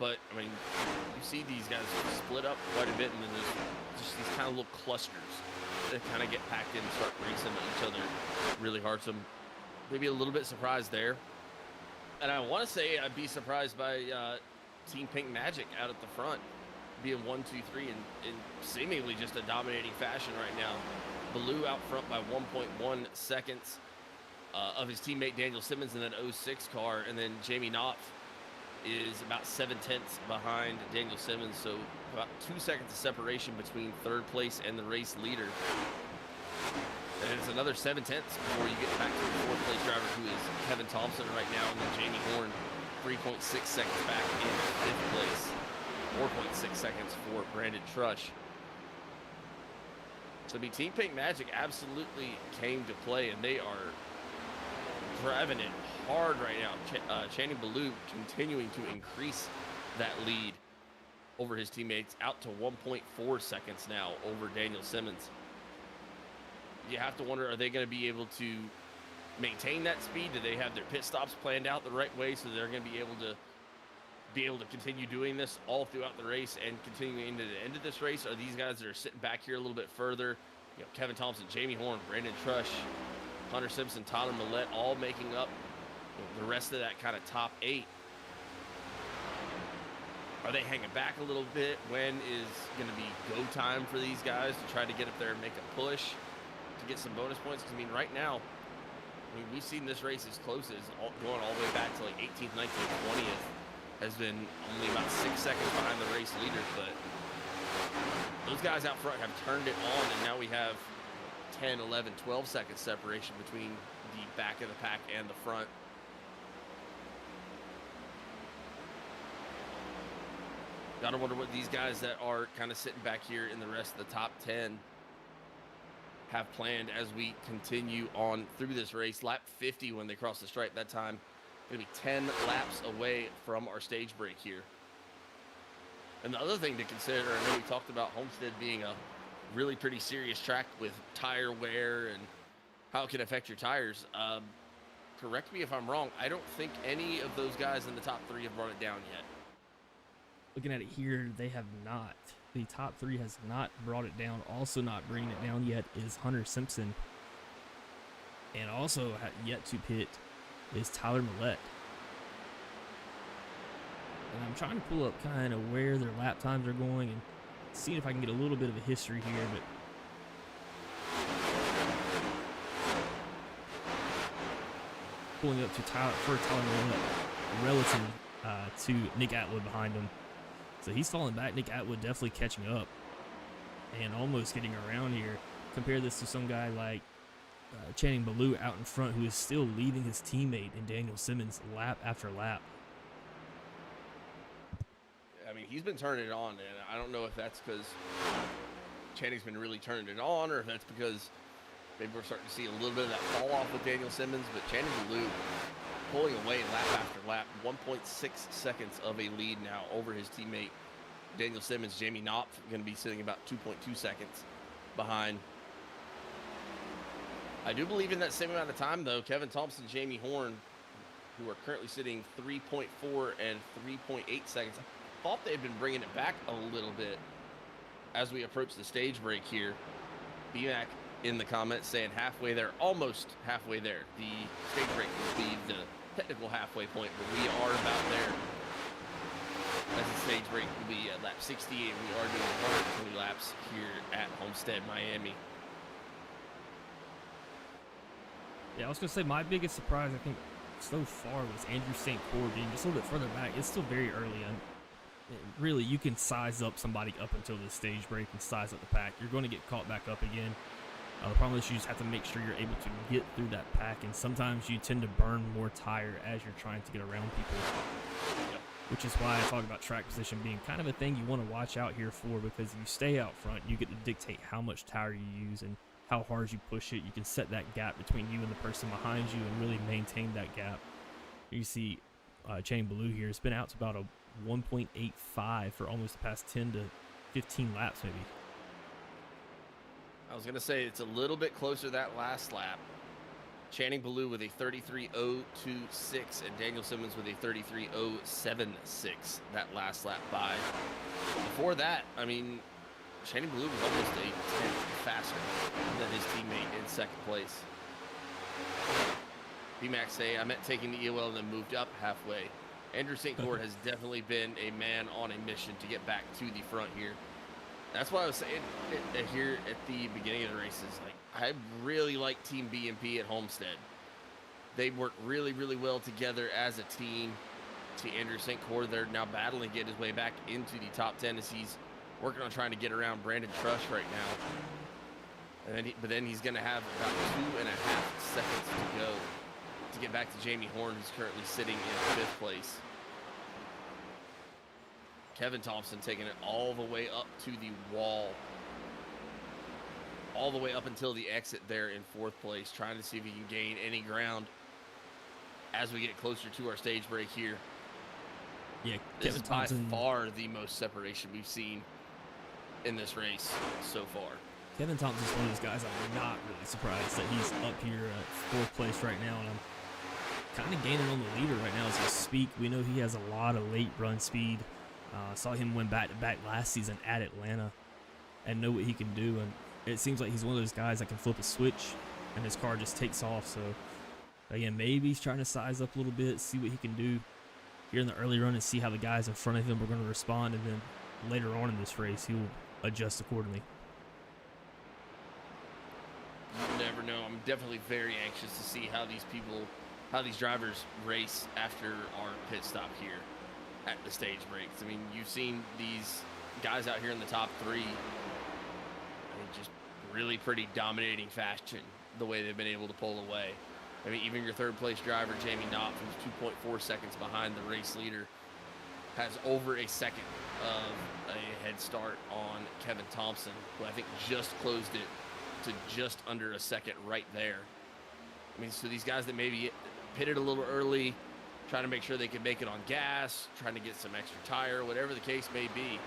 But, I mean, you see these guys split up quite a bit, and then there's just these kind of little clusters that kind of get packed in and start racing each other really hard. So I'm maybe a little bit surprised there. And I want to say I'd be surprised by Team Pink Magic out at the front, being 1, 2, 3 in seemingly just a dominating fashion right now. Ballou out front by 1.1 seconds of his teammate Daniel Simmons in that 06 car, and then Jamie Knopf is about 7/10 behind Daniel Simmons, so about 2 seconds of separation between 3rd place and the race leader. And it's another 7/10 before you get back to the 4th place driver, who is Kevin Thompson right now, and then Jamie Horn 3.6 seconds back in 5th place, 4.6 seconds for Brandon Trush. So Team Pink Magic absolutely came to play, and they are driving it hard right now. Channing Ballou continuing to increase that lead over his teammates, out to 1.4 seconds now over Daniel Simmons. You have to wonder, are they going to be able to maintain that speed? Do they have their pit stops planned out the right way, so they're going to be able to continue doing this all throughout the race and continuing into the end of this race? Are these guys that are sitting back here a little bit further, Kevin Thompson, Jamie Horn, Brandon Trush, Hunter Simpson, Tyler Millette, all making up the rest of that kind of top 8? Are they hanging back a little bit? When is going to be go time for these guys to try to get up there and make a push to get some bonus points? Because, right now, we've seen this race as close as going all the way back to like 18th, 19th, 20th. Has been only about 6 seconds behind the race leader, but those guys out front have turned it on, and now we have 10, 11, 12 seconds separation between the back of the pack and the front. Gotta wonder what these guys that are kind of sitting back here in the rest of the top 10 have planned as we continue on through this race. Lap 50 when they cross the stripe that time. Going to be 10 laps away from our stage break here. And the other thing to consider, I know we talked about Homestead being a really pretty serious track with tire wear and how it can affect your tires. Correct me if I'm wrong, I don't think any of those guys in the top 3 have brought it down yet. Looking at it here, they have not. The top 3 has not brought it down. Also not bringing it down yet is Hunter Simpson. And also yet to pit is Tyler Millette. And I'm trying to pull up kind of where their lap times are going and seeing if I can get a little bit of a history here, but pulling up to Tyler Millette relative to Nick Atwood behind him. So he's falling back. Nick Atwood definitely catching up and almost getting around here. Compare this to some guy like Channing Ballou out in front, who is still leading his teammate in Daniel Simmons lap after lap. He's been turning it on, and I don't know if that's because Channing's been really turning it on, or if that's because Maybe we're starting to see a little bit of that fall off with Daniel Simmons, but Channing Ballou pulling away lap after lap. 1.6 seconds of a lead now over his teammate Daniel Simmons. Jamie Knopf going to be sitting about 2.2 seconds behind. I do believe in that same amount of time, though, Kevin Thompson, Jamie Horn, who are currently sitting 3.4 and 3.8 seconds. I thought they'd been bringing it back a little bit as we approach the stage break here. BMAC in the comments saying halfway there, almost halfway there. The stage break will be the technical halfway point, but we are about there. As the stage break will be at lap 68, we are doing 120 laps here at Homestead Miami. Yeah, I was going to say my biggest surprise, I think, so far was Andrew St. Clair being just a little bit further back. It's still very early, and really, you can size up somebody up until the stage break and size up the pack. You're going to get caught back up again. The problem is you just have to make sure you're able to get through that pack, and sometimes you tend to burn more tire as you're trying to get around people. Yep. Which is why I talk about track position being kind of a thing you want to watch out here for, because if you stay out front, you get to dictate how much tire you use and how hard you push it. You can set that gap between you and the person behind you and really maintain that gap. You see Channing Ballou here. It's been out to about a 1.85 for almost the past 10 to 15 laps maybe. I was going to say it's a little bit closer that last lap. Channing Ballou with a 33.026 and Daniel Simmons with a 33.076 that last lap by. Before that, I mean, Channing Ballou was almost a tenth faster than his teammate in second place. BMAX say, I meant taking the EOL and then moved up halfway. Andrew St. Clair has definitely been a man on a mission to get back to the front here. That's why I was saying here at the beginning of the races, like, I really like Team BMP at Homestead. They work really, really well together as a team. See Andrew St. Clair, they're now battling to get his way back into the top 10 as he's working on trying to get around Brandon Trush right now. And then but then he's going to have about 2.5 seconds to go to get back to Jamie Horn, who's currently sitting in 5th place. Kevin Thompson taking it all the way up to the wall. All the way up until the exit there in 4th place, trying to see if he can gain any ground as we get closer to our stage break here. Yeah, This is by far the most separation we've seen in this race so far. Kevin Thompson's one of those guys I'm not really surprised that he's up here at 4th place right now, and I'm kind of gaining on the leader right now as we speak. We know he has a lot of late run speed. Saw him win back-to-back last season at Atlanta and know what he can do, and it seems like he's one of those guys that can flip a switch and his car just takes off. So again, maybe he's trying to size up a little bit, see what he can do here in the early run and see how the guys in front of him are going to respond, and then later on in this race he'll adjust accordingly. You never know. I'm definitely very anxious to see how these drivers race after our pit stop here at the stage breaks. I mean, you've seen these guys out here in the top 3, just really pretty dominating fashion the way they've been able to pull away. I mean, even your 3rd place driver, Jamie Knopf, who's 2.4 seconds behind the race leader, has over a second of a head start on Kevin Thompson, who I think just closed it to just under a second right there. I mean, so these guys that maybe pitted a little early, trying to make sure they can make it on gas, trying to get some extra tire, whatever the case may be.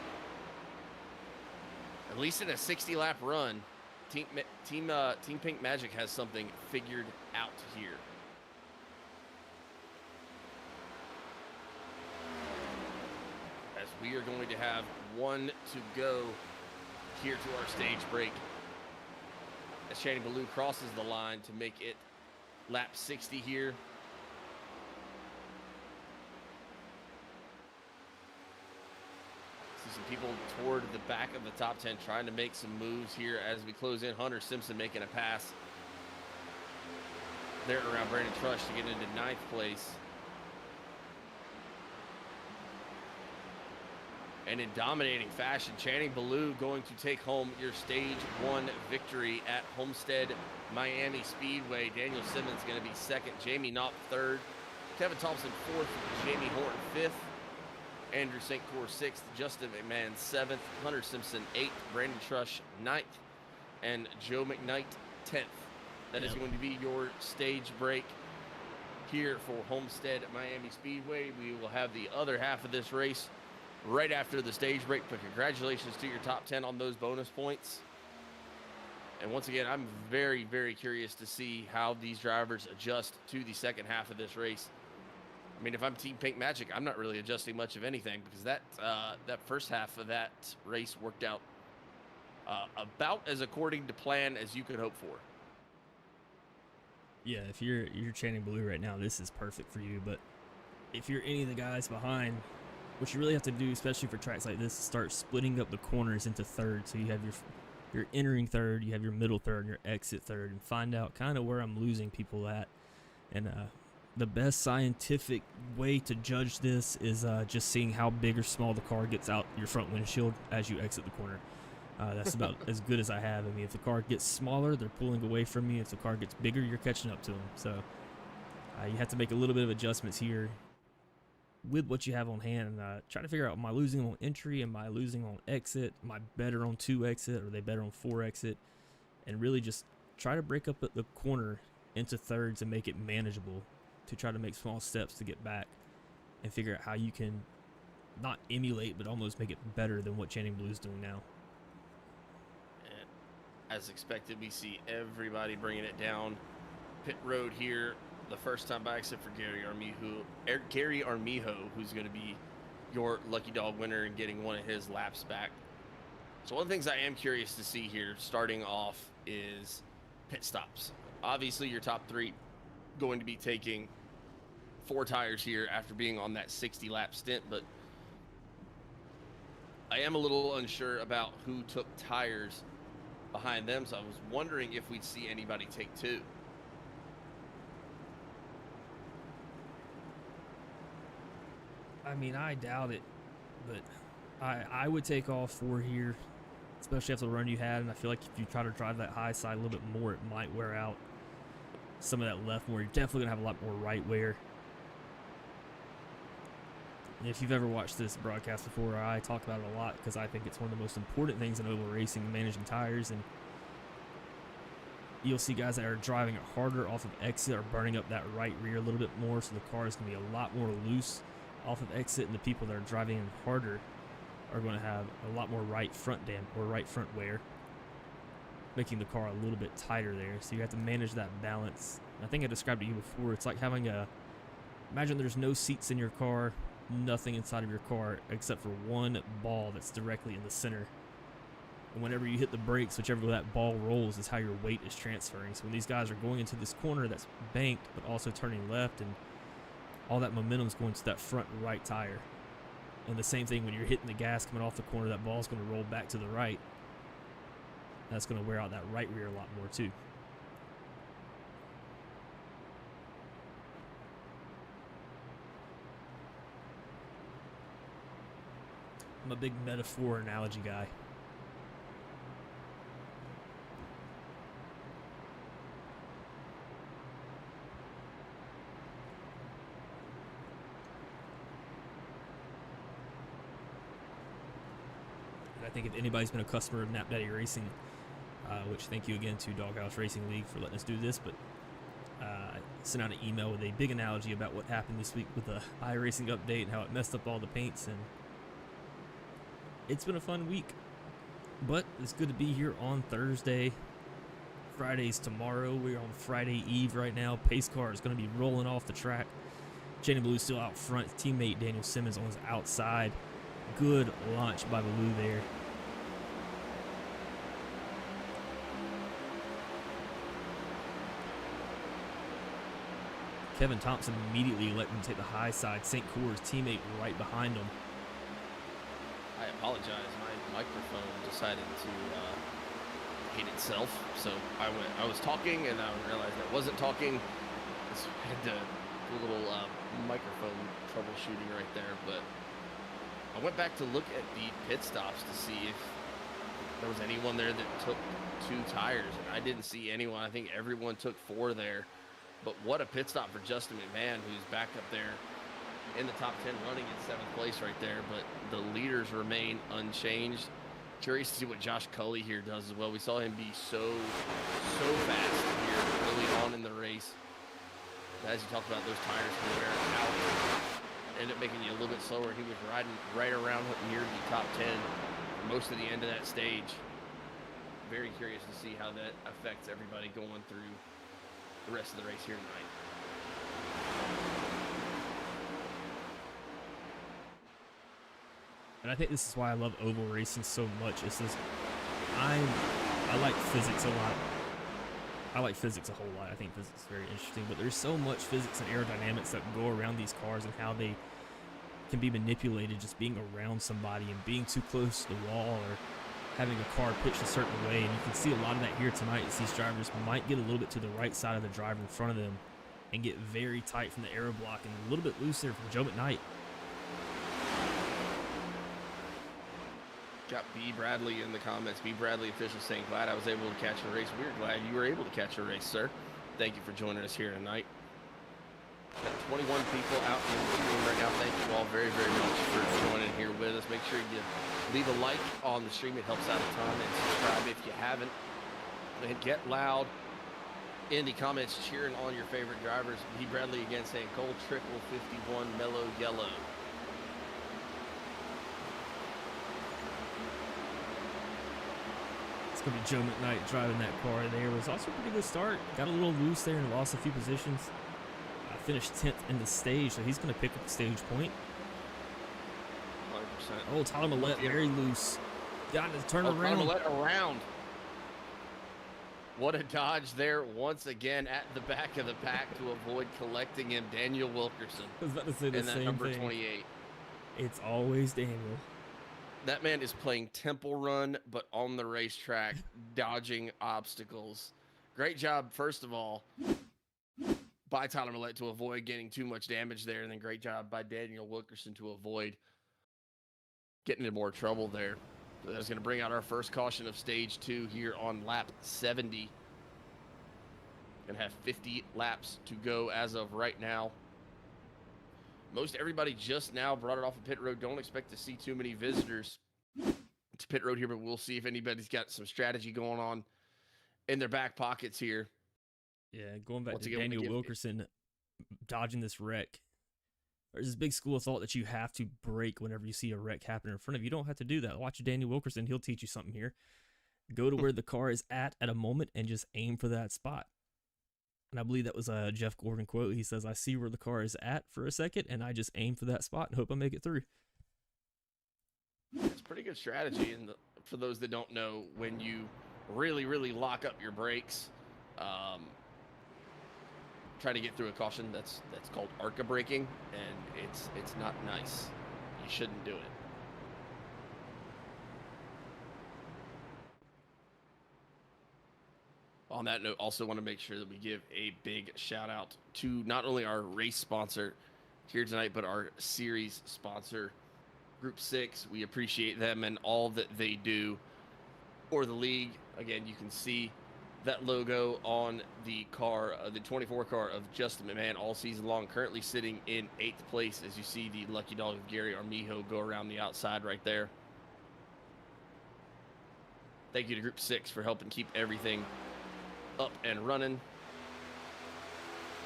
At least in a 60-lap run, Team Pink Magic has something figured out here. As we are going to have 1 to go here to our stage break. As Channing Ballou crosses the line to make it lap 60 here. Some people toward the back of the top 10 trying to make some moves here as we close in. Hunter Simpson making a pass there around Brandon Trush to get into 9th place. And in dominating fashion, Channing Ballou going to take home your stage 1 victory at Homestead Miami Speedway. Daniel Simmons going to be 2nd, Jamie Knopf 3rd, Kevin Thompson 4th, Jamie Horton 5th. Andrew St. Clair 6th, Justin McMahon 7th, Hunter Simpson 8th, Brandon Trush 9th, and Joe McKnight 10th. That is Yep. going to be your stage break here for Homestead Miami Speedway. We will have the other half of this race right after the stage break, but congratulations to your top 10 on those bonus points. And once again, I'm very, very curious to see how these drivers adjust to the second half of this race. I mean, if I'm Team Pink Magic, I'm not really adjusting much of anything because that first half of that race worked out about as according to plan as you could hope for. Yeah, if you're chanting blue right now, this is perfect for you. But if you're any of the guys behind, what you really have to do, especially for tracks like this, is start splitting up the corners into thirds. So you have your entering third, you have your middle third, and your exit third, and find out kind of where I'm losing people at. And the best scientific way to judge this is just seeing how big or small the car gets out your front windshield as you exit the corner. That's about as good as I have. I mean, if the car gets smaller, they're pulling away from me. If the car gets bigger, you're catching up to them. So you have to make a little bit of adjustments here with what you have on hand. Try to figure out, am I losing on entry? Am I losing on exit? Am I better on 2 exit? Or are they better on 4 exit? And really just try to break up the corner into thirds and make it manageable to try to make small steps to get back and figure out how you can not emulate, but almost make it better than what Channing Blue is doing now. As expected, we see everybody bringing it down pit road here the first time by, except for Gary Armijo, who's going to be your lucky dog winner and getting one of his laps back. So one of the things I am curious to see here starting off is pit stops. Obviously, your top 3 going to be taking 4 tires here after being on that 60-lap stint, but I am a little unsure about who took tires behind them, so I was wondering if we'd see anybody take 2. I mean, I doubt it, but I would take all 4 here, especially after the run you had. And I feel like if you try to drive that high side a little bit more, it might wear out some of that left more. You're definitely gonna have a lot more right wear. And if you've ever watched this broadcast before, I talk about it a lot because I think it's one of the most important things in oval racing, managing tires. And you'll see guys that are driving it harder off of exit are burning up that right rear a little bit more, so the car is going to be a lot more loose off of exit, and the people that are driving in harder are going to have a lot more right front right front wear, making the car a little bit tighter there. So you have to manage that balance. I think I described it to you before. It's like having imagine there's no seats in your car, nothing inside of your car except for one ball that's directly in the center. And whenever you hit the brakes, whichever way that ball rolls is how your weight is transferring. So when these guys are going into this corner that's banked but also turning left, and all that momentum is going to that front right tire. And the same thing when you're hitting the gas coming off the corner, that ball's going to roll back to the right. That's going to wear out that right rear a lot more too. I'm a big metaphor analogy guy. I think if anybody's been a customer of Knapp Racing, which thank you again to Doghouse Racing League for letting us do this, but I sent out an email with a big analogy about what happened this week with the iRacing update and how it messed up all the paints, and it's been a fun week. But it's good to be here on Thursday. Friday's tomorrow. We're on Friday Eve right now. Pace car is going to be rolling off the track. Jenny Blue's still out front. His teammate Daniel Simmons on his outside. Good launch by Blue there. Kevin Thompson immediately let him take the high side. St. Cour's teammate right behind him. I apologize. My microphone decided to hate itself, so I was talking and I realized I wasn't talking. So I had to do a little microphone troubleshooting right there, but I went back to look at the pit stops to see if there was anyone there that took 2 tires, and I didn't see anyone. I think everyone took 4 there. But what a pit stop for Justin McMahon, who's back up there in the top 10 running in 7th place right there. But the leaders remain unchanged. Curious to see what Josh Cully here does as well. We saw him be so fast here early on in the race. As you talked about, those tires can wear out, end up making you a little bit slower. He was riding right around near the top 10 for most of the end of that stage. Very curious to see how that affects everybody going through the rest of the race here tonight. And I think this is why I love oval racing so much. It's this, I like physics a lot. I like physics a whole lot. I think physics is very interesting, but there's so much physics and aerodynamics that go around these cars and how they can be manipulated just being around somebody and being too close to the wall or having a car pitched a certain way. And you can see a lot of that here tonight as these drivers might get a little bit to the right side of the driver in front of them and get very tight from the aero block and a little bit loose there from Joe McKnight. Got B. Bradley in the comments. B. Bradley official saying, glad I was able to catch a race. We're glad you were able to catch a race, sir. Thank you for joining us here tonight. Got 21 people out in the stream right now. Thank you all very, very much for joining here with us. Make sure you leave a like on the stream. It helps out a ton. And subscribe if you haven't. And get loud in the comments cheering on your favorite drivers. B. Bradley again saying, Cole Trickle 51 Mellow Yellow. It's going to be Joe McKnight driving that car there. It was also a pretty good start. Got a little loose there and lost a few positions. Finished 10th in the stage, so he's going to pick up the stage point. 100%. Oh, Tyler Millette, very loose. Got to turn around. Tyler Millette around. What a dodge there once again at the back of the pack to avoid collecting him. Daniel Wilkerson. I was about to say the same number thing. 28. It's always Daniel. That man is playing Temple Run, but on the racetrack, dodging obstacles. Great job, first of all, by Tyler Millette to avoid getting too much damage there, and then great job by Daniel Wilkerson to avoid getting into more trouble there. So that's going to bring out our first caution of stage 2 here on lap 70. Going to have 50 laps to go as of right now. Most everybody just now brought it off of pit road. Don't expect to see too many visitors to pit road here, but we'll see if anybody's got some strategy going on in their back pockets here. Yeah, going back to Daniel Wilkerson dodging this wreck. There's this big school of thought that you have to brake whenever you see a wreck happen in front of you. You don't have to do that. Watch Daniel Wilkerson. He'll teach you something here. Go to where the car is at a moment and just aim for that spot. And I believe that was a Jeff Gordon quote. He says, I see where the car is at for a second, and I just aim for that spot and hope I make it through. It's pretty good strategy. And for those that don't know, when you really, really lock up your brakes, try to get through a caution, that's called ARCA braking, and it's not nice. You shouldn't do it. On that note, also want to make sure that we give a big shout out to not only our race sponsor here tonight, but our series sponsor, Group 6. We appreciate them and all that they do for the league. Again, you can see that logo on the car, the 24 car of Justin McMahon all season long, currently sitting in 8th place as you see the lucky dog of Gary Armijo go around the outside right there. Thank you to Group 6 for helping keep everything up and running.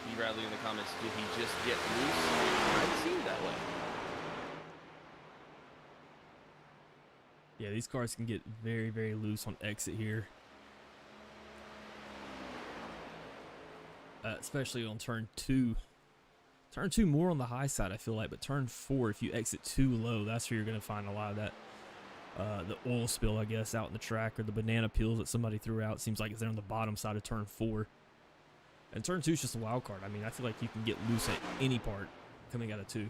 B. Bradley in the comments, did he just get loose? It seemed that way. Yeah, these cars can get very, very loose on exit here. Especially on turn 2. Turn 2 more on the high side, I feel like, but turn 4, if you exit too low, that's where you're going to find a lot of that, the oil spill, I guess, out in the track, or the banana peels that somebody threw out. Seems like it's there on the bottom side of turn 4. And turn 2 is just a wild card. I mean, I feel like you can get loose at any part coming out of 2.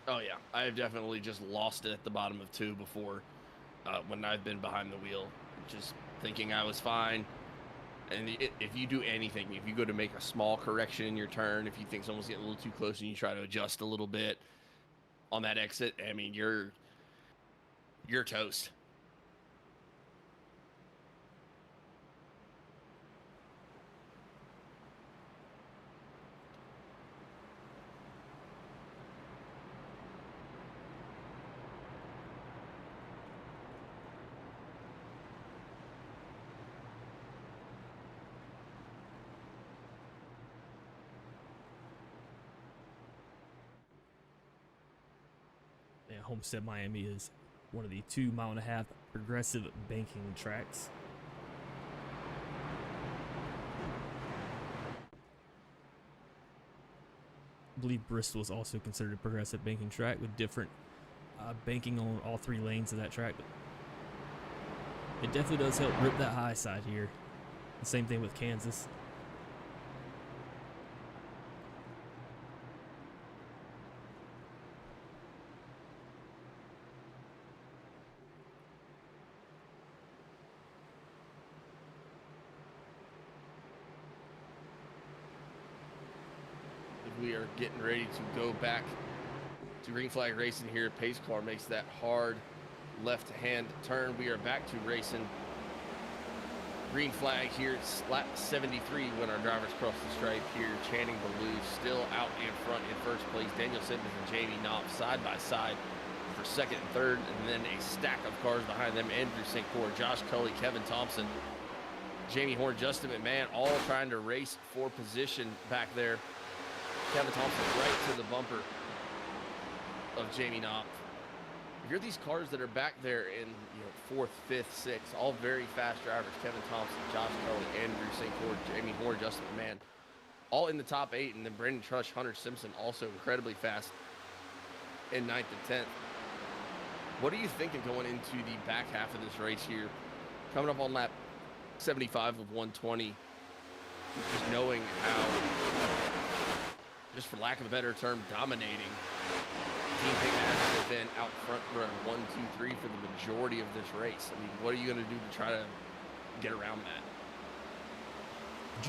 Oh, yeah. I have definitely just lost it at the bottom of 2 before when I've been behind the wheel, just thinking I was fine. And if you do anything, if you go to make a small correction in your turn, if you think someone's getting a little too close and you try to adjust a little bit on that exit, I mean, you're toast. Yeah, Homestead Miami is one of the 2.5-mile progressive banking tracks. I believe Bristol is also considered a progressive banking track with different banking on all 3 lanes of that track. But it definitely does help rip that high side here. The same thing with Kansas. We are getting ready to go back to green flag racing here. Pace car makes that hard left-hand turn. We are back to racing. Green flag here. It's lap 73 when our drivers cross the stripe here. Channing Ballou still out in front in first place. Daniel Simmons and Jamie Knopf side by side for second and third, and then a stack of cars behind them. Andrew St. Cyr, Josh Cully, Kevin Thompson, Jamie Horn, Justin McMahon, all trying to race for position back there. Kevin Thompson right to the bumper of Jamie Knopf. You're these cars that are back there in 4th, 5th, 6th, all very fast drivers. Kevin Thompson, Josh Cully, Andrew St. Cyr, Jamie Horn, Justin McMahon, all in the top 8. And then Brendan Trush, Hunter Simpson, also incredibly fast in 9th and 10th. What are you thinking going into the back half of this race here? Coming up on lap 75 of 120, just knowing how, just for lack of a better term, dominating Team Pink Magic has been out front run 1, 2, 3 for the majority of this race. I mean, what are you going to do to try to get around that?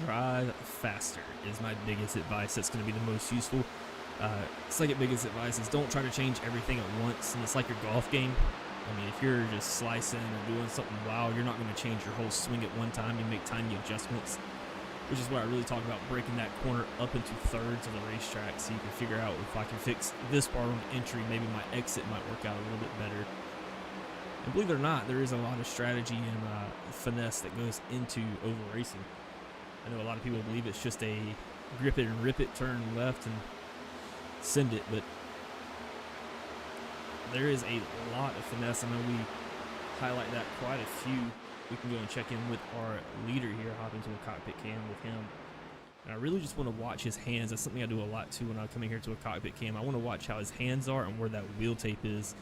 Drive faster is my biggest advice. That's going to be the most useful. Second biggest advice is don't try to change everything at once. And it's like your golf game. I mean, if you're just slicing or doing something wild, you're not going to change your whole swing at one time. You make tiny adjustments, which is what I really talk about, breaking that corner up into thirds of the racetrack so you can figure out if I can fix this part on entry, maybe my exit might work out a little bit better. And believe it or not, there is a lot of strategy and finesse that goes into oval racing. I know a lot of people believe it's just a grip it and rip it, turn left and send it, but there is a lot of finesse. I know we highlight that quite a few. We can go and check in with our leader here, hop into a cockpit cam with him. And I really just want to watch his hands. That's something I do a lot too when I come in here to a cockpit cam. I want to watch how his hands are and where that wheel tape is.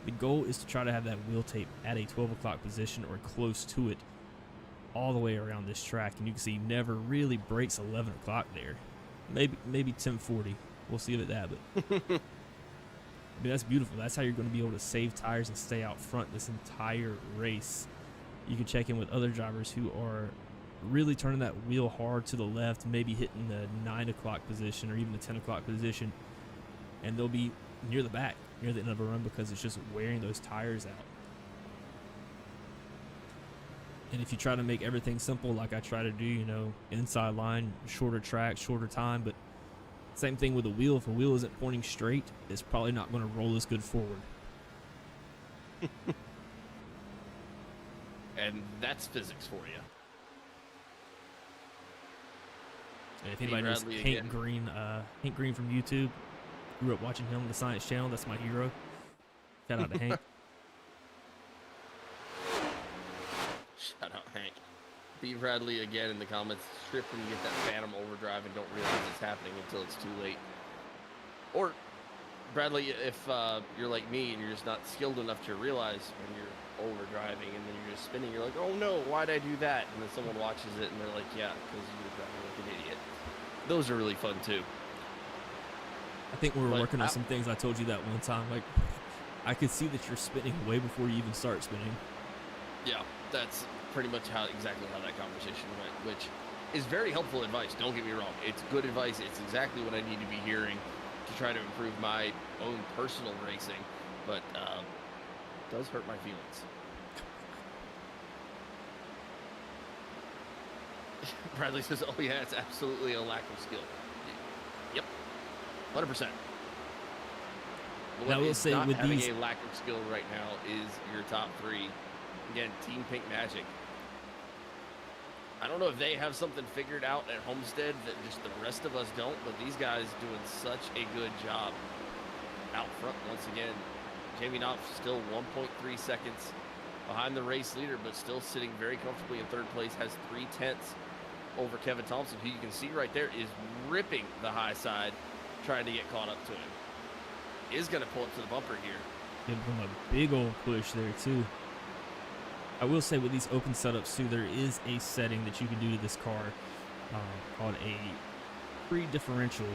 The goal is to try to have that wheel tape at a 12 o'clock position or close to it all the way around this track. And you can see he never really breaks 11 o'clock there. Maybe 10:40. We'll see about that, but I mean, that's beautiful. That's how you're going to be able to save tires and stay out front this entire race. You can check in with other drivers who are really turning that wheel hard to the left, maybe hitting the 9 o'clock position or even the 10 o'clock position, and they'll be near the back, near the end of a run, because it's just wearing those tires out. And if you try to make everything simple like I try to do, inside line, shorter track, shorter time, but same thing with a wheel. If a wheel isn't pointing straight, it's probably not going to roll as good forward. And that's physics for you. And if anybody knows Hank Green from YouTube, grew up watching him on the Science Channel. That's my hero. Shout out to Hank. Shout out Hank. B. Bradley again in the comments. Strip when you get that phantom overdrive and don't realize it's happening until it's too late. Or Bradley, if you're like me and you're just not skilled enough to realize when you're overdriving and then you're just spinning, you're like, oh no, why'd I do that? And then someone watches it and they're like, yeah, because you were driving like an idiot. Those are really fun too. I think we were working on some things. I told you that one time. Like, I could see that you're spinning way before you even start spinning. Yeah, that's pretty much exactly how that conversation went, which is very helpful advice. Don't get me wrong. It's good advice. It's exactly what I need to be hearing to try to improve my own personal racing, but it does hurt my feelings. Bradley says, oh yeah, it's absolutely a lack of skill. Yep, 100%. Now, I will say with having a lack of skill right now is your top 3. Again, Team Pink Magic. I don't know if they have something figured out at Homestead that just the rest of us don't, but these guys doing such a good job out front once again. Jamie Knopf still 1.3 seconds behind the race leader, but still sitting very comfortably in third place, has 3/10 over Kevin Thompson, who you can see right there is ripping the high side, trying to get caught up to him. Is going to pull up to the bumper here. Give him a big old push there, too. I will say with these open setups, too, there is a setting that you can do to this car called a pre-differential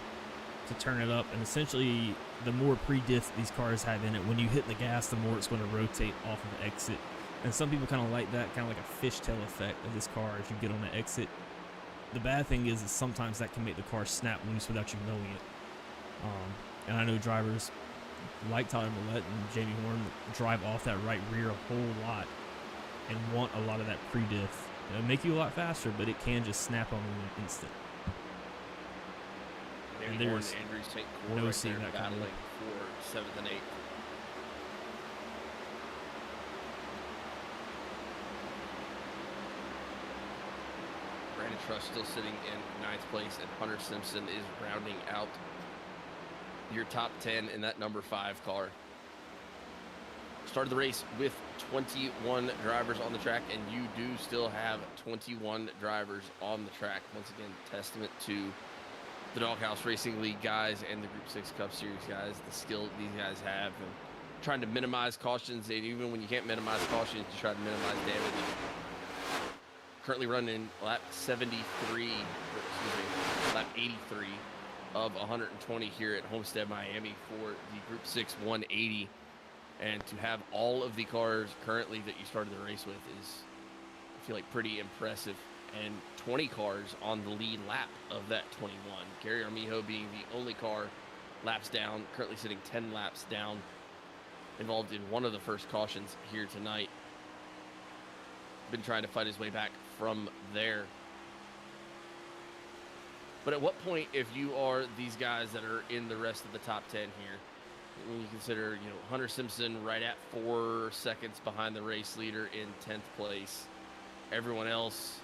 to turn it up. And essentially, the more pre-diff these cars have in it, when you hit the gas, the more it's going to rotate off of the exit. And some people kind of like that, kind of like a fishtail effect of this car as you get on the exit. The bad thing is sometimes that can make the car snap loose without you knowing it. And I know drivers like Tyler Millette and Jamie Horn drive off that right rear a whole lot and want a lot of that pre-diff. It'll make you a lot faster, but it can just snap on you in an instant. And there's Andrews take no right seeing there, that coming. battling for 7th and 8th. Brandon Truss still sitting in 9th place, and Hunter Simpson is rounding out your top 10 in that number 5 car. Started the race with 21 drivers on the track, and you do still have 21 drivers on the track. Once again, testament to the Doghouse Racing League guys and the Group 6 Cup Series guys, the skill these guys have, and trying to minimize cautions. And even when you can't minimize cautions, you try to minimize damage. Currently running lap 83 of 120 here at Homestead Miami for the Group 6 180. And to have all of the cars currently that you started the race with is, I feel like, pretty impressive. And 20 cars on the lead lap of that 21. Gary Armijo being the only car laps down, currently sitting 10 laps down, involved in one of the first cautions here tonight. Been trying to fight his way back from there. But at what point, if you are these guys that are in the rest of the top 10 here, when you consider, Hunter Simpson right at 4 seconds behind the race leader in 10th place, everyone else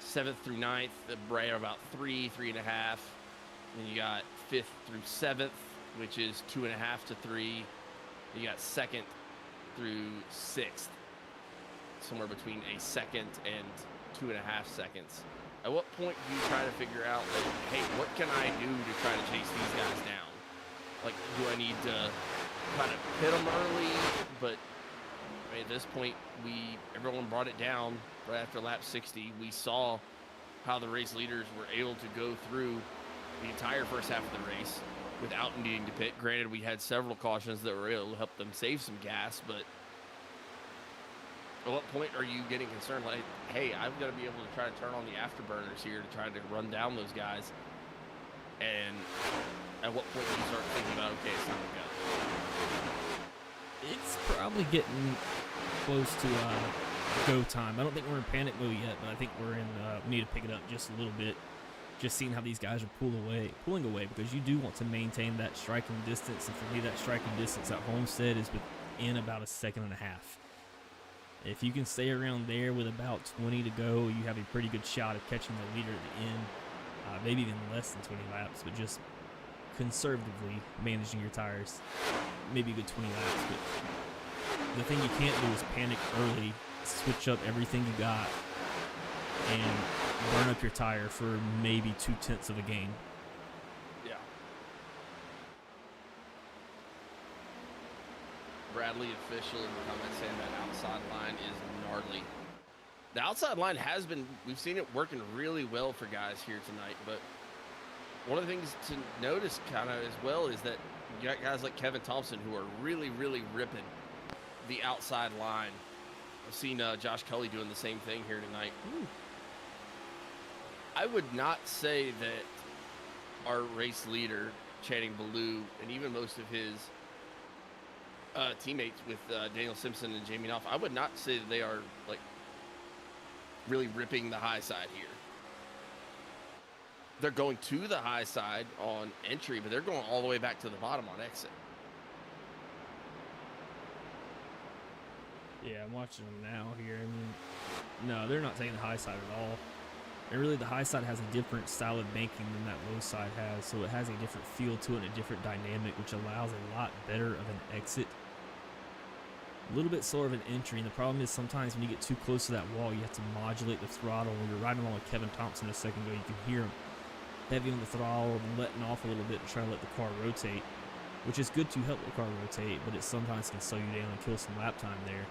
7th through 9th, right about 3.5. Then you got 5th through 7th, which is 2.5 to 3. You got 2nd through 6th, somewhere between a second and 2.5 seconds. At what point do you try to figure out, like, hey, what can I do to try to chase these guys down? Like, do I need to kind of hit them early? But I mean, at this point, everyone brought it down right after lap 60. We saw how the race leaders were able to go through the entire first half of the race without needing to pit. Granted, we had several cautions that were able to help them save some gas, but at what point are you getting concerned, like, hey, I've got to be able to try to turn on the afterburners here to try to run down those guys? And at what point do you start thinking about, okay, it's time to go? It's probably getting close to go time. I don't think we're in panic mode yet, but I think we're in. We need to pick it up just a little bit. Just seeing how these guys are pulling away, because you do want to maintain that striking distance. And for me, that striking distance at Homestead is within about 1.5 seconds. If you can stay around there with about 20 to go, you have a pretty good shot of catching the leader at the end. Maybe even less than 20 laps, but just conservatively managing your tires. Maybe a good 20 laps, but the thing you can't do is panic early, switch up everything you got, and burn up your tire for maybe 0.2 of a gain. Yeah. Bradley official in the comments saying that outside line is gnarly. The outside line has been, we've seen it working really well for guys here tonight, but one of the things to notice kind of as well is that you got guys like Kevin Thompson who are really, really ripping the outside line. I've seen Josh Cully doing the same thing here tonight. Ooh. I would not say that our race leader, Channing Ballou, and even most of his teammates with Daniel Simpson and Jamie Knopf, I would not say that they are, like, really ripping the high side here. They're going to the high side on entry, but they're going all the way back to the bottom on exit. Yeah, I'm watching them now here. I mean, no, they're not taking the high side at all. And really, the high side has a different style of banking than that low side has, so it has a different feel to it and a different dynamic, which allows a lot better of an exit. A little bit slower of an entry, and the problem is sometimes when you get too close to that wall, you have to modulate the throttle. When you're riding along with Kevin Thompson a second ago, you can hear him heavy on the throttle and letting off a little bit to try to let the car rotate, which is good to help the car rotate, but it sometimes can slow you down and kill some lap time there.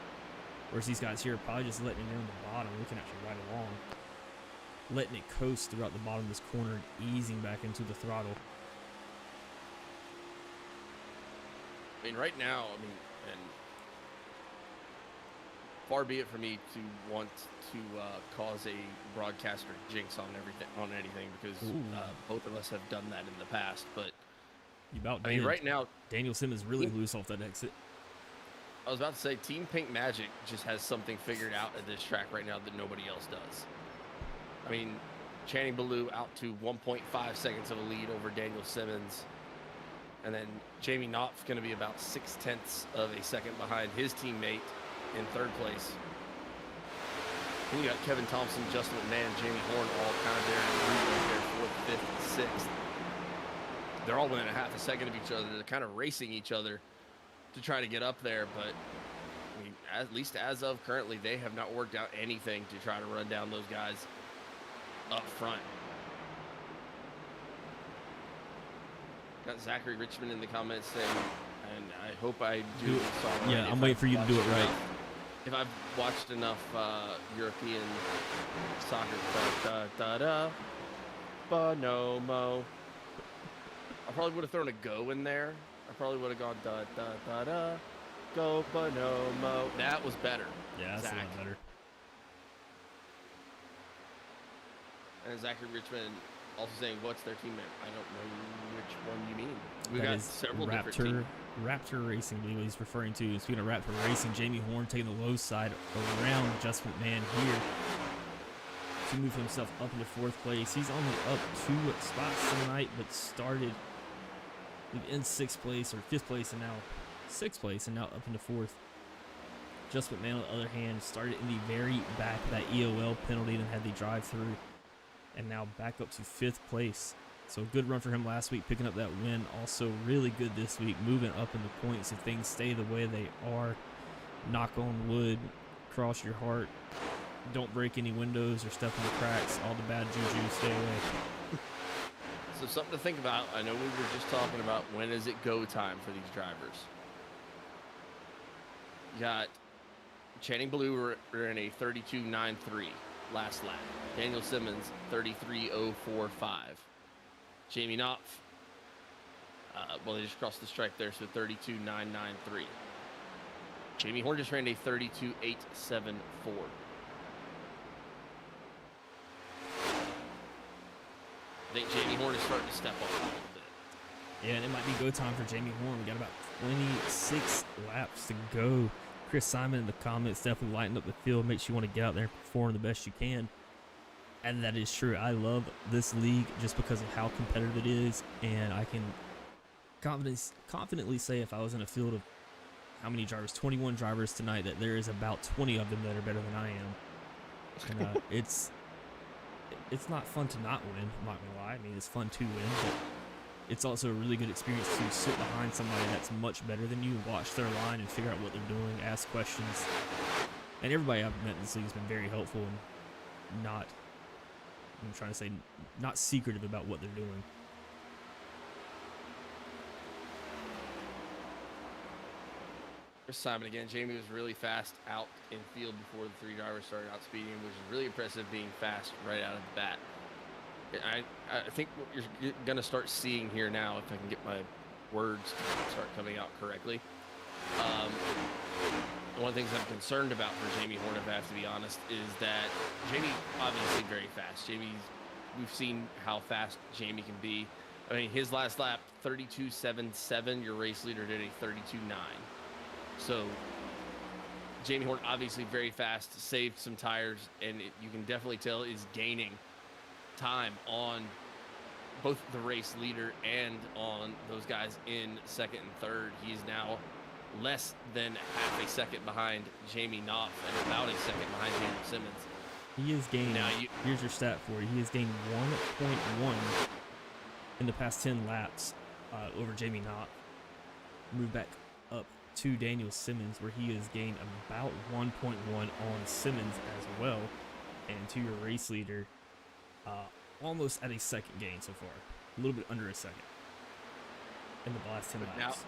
Whereas these guys here are probably just letting it in on the bottom. We can actually ride along, letting it coast throughout the bottom of this corner and easing back into the throttle. I mean, right now, and far be it for me to want to cause a broadcaster jinx on anything, because both of us have done that in the past. But you about I mean, right now, Daniel Simmons really loose off that exit. I was about to say, Team Pink Magic just has something figured out at this track right now that nobody else does. I mean, Channing Ballou out to 1.5 seconds of a lead over Daniel Simmons. And then Jamie Knopf going to be about 0.6 of a second behind his teammate in third place. Then you got Kevin Thompson, Justin McMahon, Jamie Horn all kind of there in the group right there, fourth, fifth, and sixth. They're all within a half a second of each other. They're kind of racing each other to try to get up there, but I mean, at least as of currently, they have not worked out anything to try to run down those guys up front. Got Zachary Richmond in the comments saying, and I hope I do this all right. Yeah, I'm waiting for you to do it right. If I've watched enough European soccer, Bonomo. I probably would have thrown a go in there. I probably would have gone go Bonomo. That was better. Yeah, that's a lot better. And Zachary Richmond also saying, what's their team name? I don't know which one you mean. We That got is several different teams. Raptor Racing League he's referring to. Speaking of Raptor Racing, Jamie Horn taking the low side around Justin McMahon here to move himself up into fourth place. He's only up 2 spots tonight, but started in 6th place or 5th place and now 6th place and now up into 4th. Justin McMahon, on the other hand, started in the very back of that EOL penalty, then had the drive-through, and now back up to 5th place. So a good run for him last week, picking up that win. Also really good this week, moving up in the points if things stay the way they are. Knock on wood, cross your heart. Don't break any windows or step in the cracks. All the bad juju, stay away. So something to think about. I know we were just talking about when is it go time for these drivers. You got Channing Ballou were in a 32.93 last lap. Daniel Simmons 33.045. Jamie Knopf, well, they just crossed the stripe there, so 32.993. Jamie Horn just ran a 32.874. I think Jamie Horn is starting to step up a little bit. Yeah, and it might be go time for Jamie Horn. We got about 26 laps to go. Chris Simon in the comments definitely lightened up the field. Makes you want to get out there and perform the best you can. And that is true. I love this league just because of how competitive it is. And I can confidently say if I was in a field of how many drivers, 21 drivers tonight, that there is about 20 of them that are better than I am. And it's not fun to not win, I'm not going to lie. I mean, it's fun to win, but it's also a really good experience to sit behind somebody that's much better than you, watch their line and figure out what they're doing, ask questions. And everybody I've met in this league has been very helpful and not, I'm trying to say, not secretive about what they're doing. Chris Simon again. Jamie was really fast out in field before the 3 drivers started out speeding, which is really impressive being fast right out of the bat. I think what you're going to start seeing here now, if I can get my words to start coming out correctly. One of the things I'm concerned about for Jamie Horn, if I have to be honest, is that Jamie obviously very fast. We've seen how fast Jamie can be. I mean, his last lap, 32.77. Your race leader did a 32.9. So Jamie Horn obviously very fast, saved some tires, and you can definitely tell is gaining time on both the race leader and on those guys in second and third. He's now less than half a second behind Jamie Knopf and about a second behind Daniel Simmons. He has gained, here's your stat for you, he has gained 1.1 in the past 10 laps over Jamie Knott. Move back up to Daniel Simmons, where he has gained about 1.1 on Simmons as well. And to your race leader, almost at a second gain so far. A little bit under a second in the last 10 laps.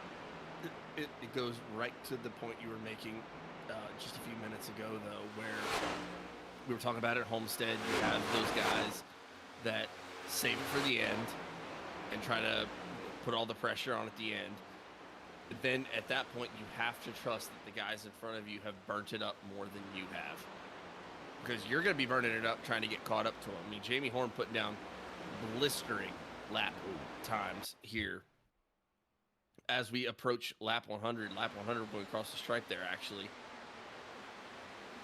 Now, it goes right to the point you were making just a few minutes ago, though, where we were talking about at Homestead. You have those guys that save it for the end and try to put all the pressure on at the end. But then at that point, you have to trust that the guys in front of you have burnt it up more than you have. Because you're going to be burning it up trying to get caught up to them. I mean, Jamie Horn putting down blistering lap times here as we approach lap 100. Lap 100 going across the stripe there, actually.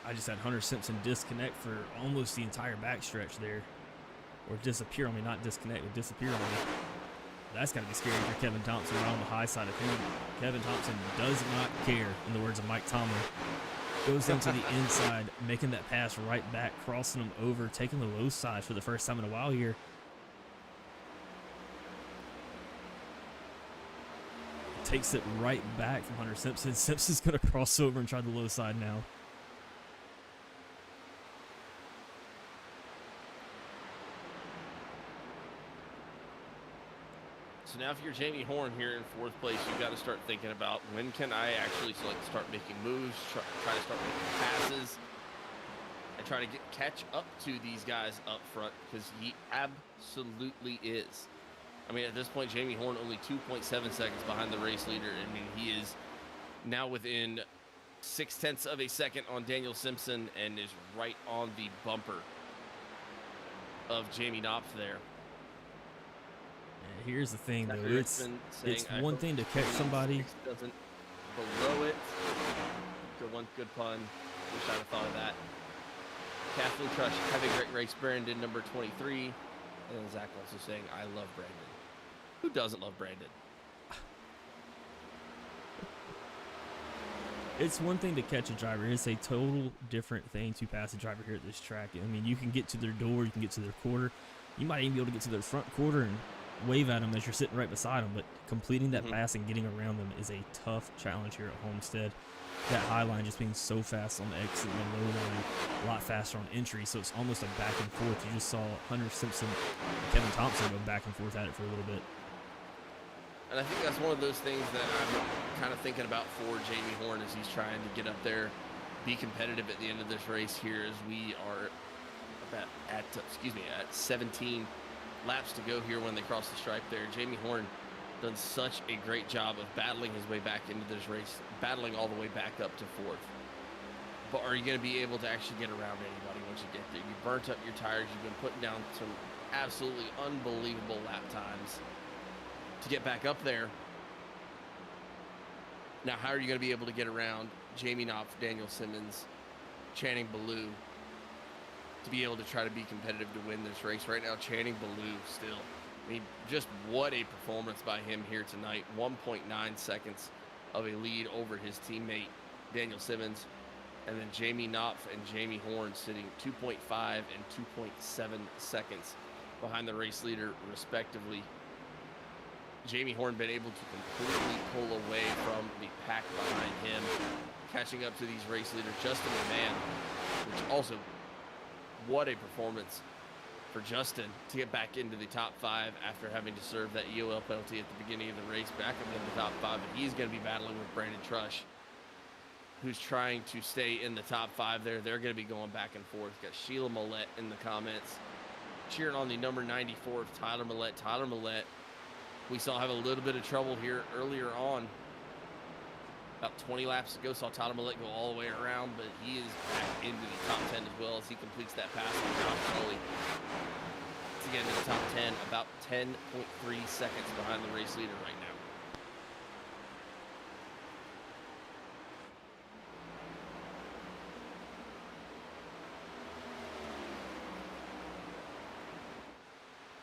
I just had Hunter Simpson disconnect for almost the entire backstretch there. Or disappear on me, not disconnect, but disappear on me. That's got to be scary for Kevin Thompson right on the high side of him. Kevin Thompson does not care, in the words of Mike Tomlin. Goes down to the inside, making that pass right back, crossing him over, taking the low side for the first time in a while here. Takes it right back from Hunter Simpson. Simpson's going to cross over and try the low side now. So now if you're Jamie Horn here in fourth place, you've got to start thinking about when can I actually start making moves, try to start making passes, and try to catch up to these guys up front, because he absolutely is. I mean, at this point, Jamie Horn only 2.7 seconds behind the race leader. I mean, he is now within 0.6 of a second on Daniel Simpson and is right on the bumper of Jamie Knopf there. Here's the thing, though. It's one thing to catch somebody. Doesn't below it. Good pun. Wish I'd have thought of that. Kathleen Trush, have a great race. Brandon, number 23. And Zach also saying, I love Brandon. Who doesn't love Brandon? It's one thing to catch a driver. It's a total different thing to pass a driver here at this track. I mean, you can get to their door, you can get to their quarter. You might even be able to get to their front quarter and wave at them as you're sitting right beside them, but completing that pass and getting around them is a tough challenge here at Homestead. That high line just being so fast on the exit and the low line, a lot faster on entry, so it's almost a back and forth. You just saw Hunter Simpson and Kevin Thompson go back and forth at it for a little bit. And I think that's one of those things that I'm kind of thinking about for Jamie Horn as he's trying to get up there, be competitive at the end of this race here, as we are at 17 laps to go here when they cross the stripe there. Jamie Horn done such a great job of battling his way back into this race, battling all the way back up to fourth. But are you going to be able to actually get around anybody once you get there? You burnt up your tires. You've been putting down some absolutely unbelievable lap times to get back up there. Now, how are you going to be able to get around Jamie Knopf, Daniel Simmons, Channing Ballou, to be able to try to be competitive to win this race? Right now, Channing Ballou still, I mean, just what a performance by him here tonight. 1.9 seconds of a lead over his teammate, Daniel Simmons. And then Jamie Knopf and Jamie Horn sitting 2.5 and 2.7 seconds behind the race leader, respectively. Jamie Horn been able to completely pull away from the pack behind him, catching up to these race leaders. Justin McMahon, which also, what a performance for Justin to get back into the top 5 after having to serve that EOL penalty at the beginning of the race, back up in the top 5. But he's going to be battling with Brandon Trush, who's trying to stay in the top 5 there. They're going to be going back and forth. Got Sheila Millette in the comments cheering on the number 94 of Tyler Millette. Tyler Millette, we saw have a little bit of trouble here earlier on. About 20 laps ago, saw Tyler Millette go all the way around, but he is back into the top 10 as well as he completes that pass on John Kelly to get into the top 10, about 10.3 seconds behind the race leader right now.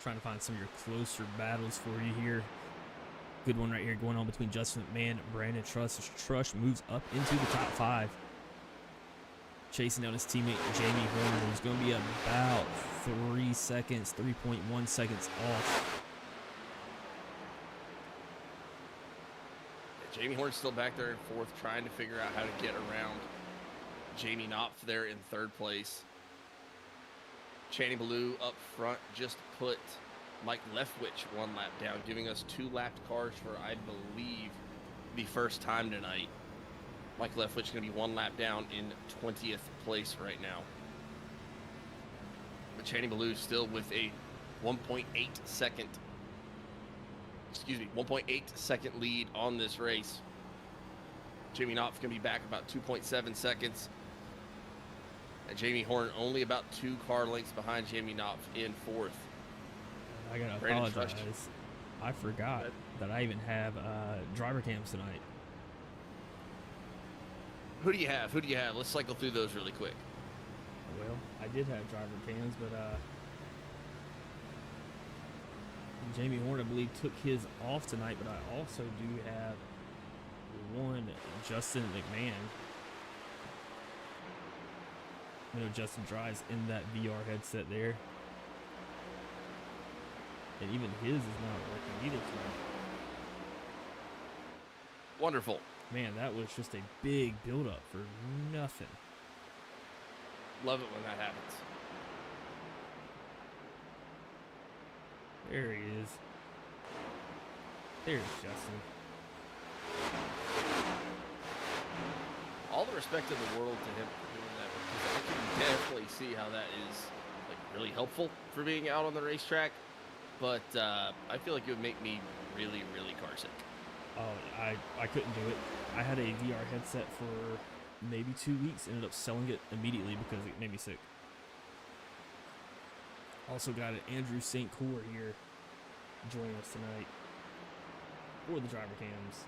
Trying to find some of your closer battles for you here. Good one right here going on between Justin McMahon and Brandon Trush. Trush moves up into the top 5. chasing down his teammate Jamie Horner, who's going to be about 3 seconds, 3.1 seconds off. Jamie Horn's still back there in fourth, trying to figure out how to get around Jamie Knopf there in third place. Channing Ballou up front just put Mike Leftwich 1 lap down, giving us 2 lapped cars for, I believe, the first time tonight. Mike Leftwich going to be 1 lap down in 20th place right now. But Channing Ballou still with a 1.8 second lead on this race. Jamie Knopf going to be back about 2.7 seconds. And Jamie Horn only about 2 car lengths behind Jamie Knopf in fourth. I gotta apologize. I forgot that I even have driver cams tonight. Who do you have? Let's cycle through those really quick. Well, I did have driver cams, but Jamie Horn, I believe, took his off tonight, but I also do have one Justin McMahon. I know Justin drives in that VR headset there. And even his is not working either tonight. Wonderful. Man, that was just a big build-up for nothing. Love it when that happens. There he is. There's Justin. All the respect in the world to him for doing that, because I can definitely see how that is like really helpful for being out on the racetrack. But I feel like it would make me really, really car sick. Oh, I couldn't do it. I had a VR headset for maybe 2 weeks. Ended up selling it immediately because it made me sick. Also got an Andrew St. Cour here joining us tonight for the driver cams.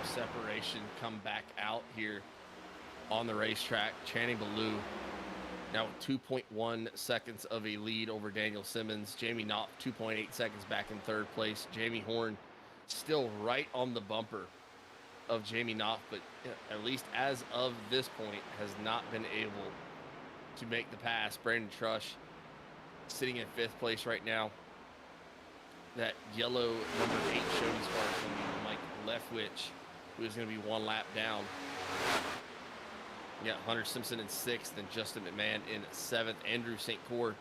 Separation come back out here on the racetrack. Channing Ballou now 2.1 seconds of a lead over Daniel Simmons. Jamie Knopf 2.8 seconds back in third place. Jamie Horn still right on the bumper of Jamie Knopf, but at least as of this point has not been able to make the pass. Brandon Trush sitting in 5th place right now. That yellow number 8 Shody's car is going to be Mike Leftwich, who is going to be 1 lap down. Yeah, Hunter Simpson in 6th and Justin McMahon in 7th. Andrew St. Cour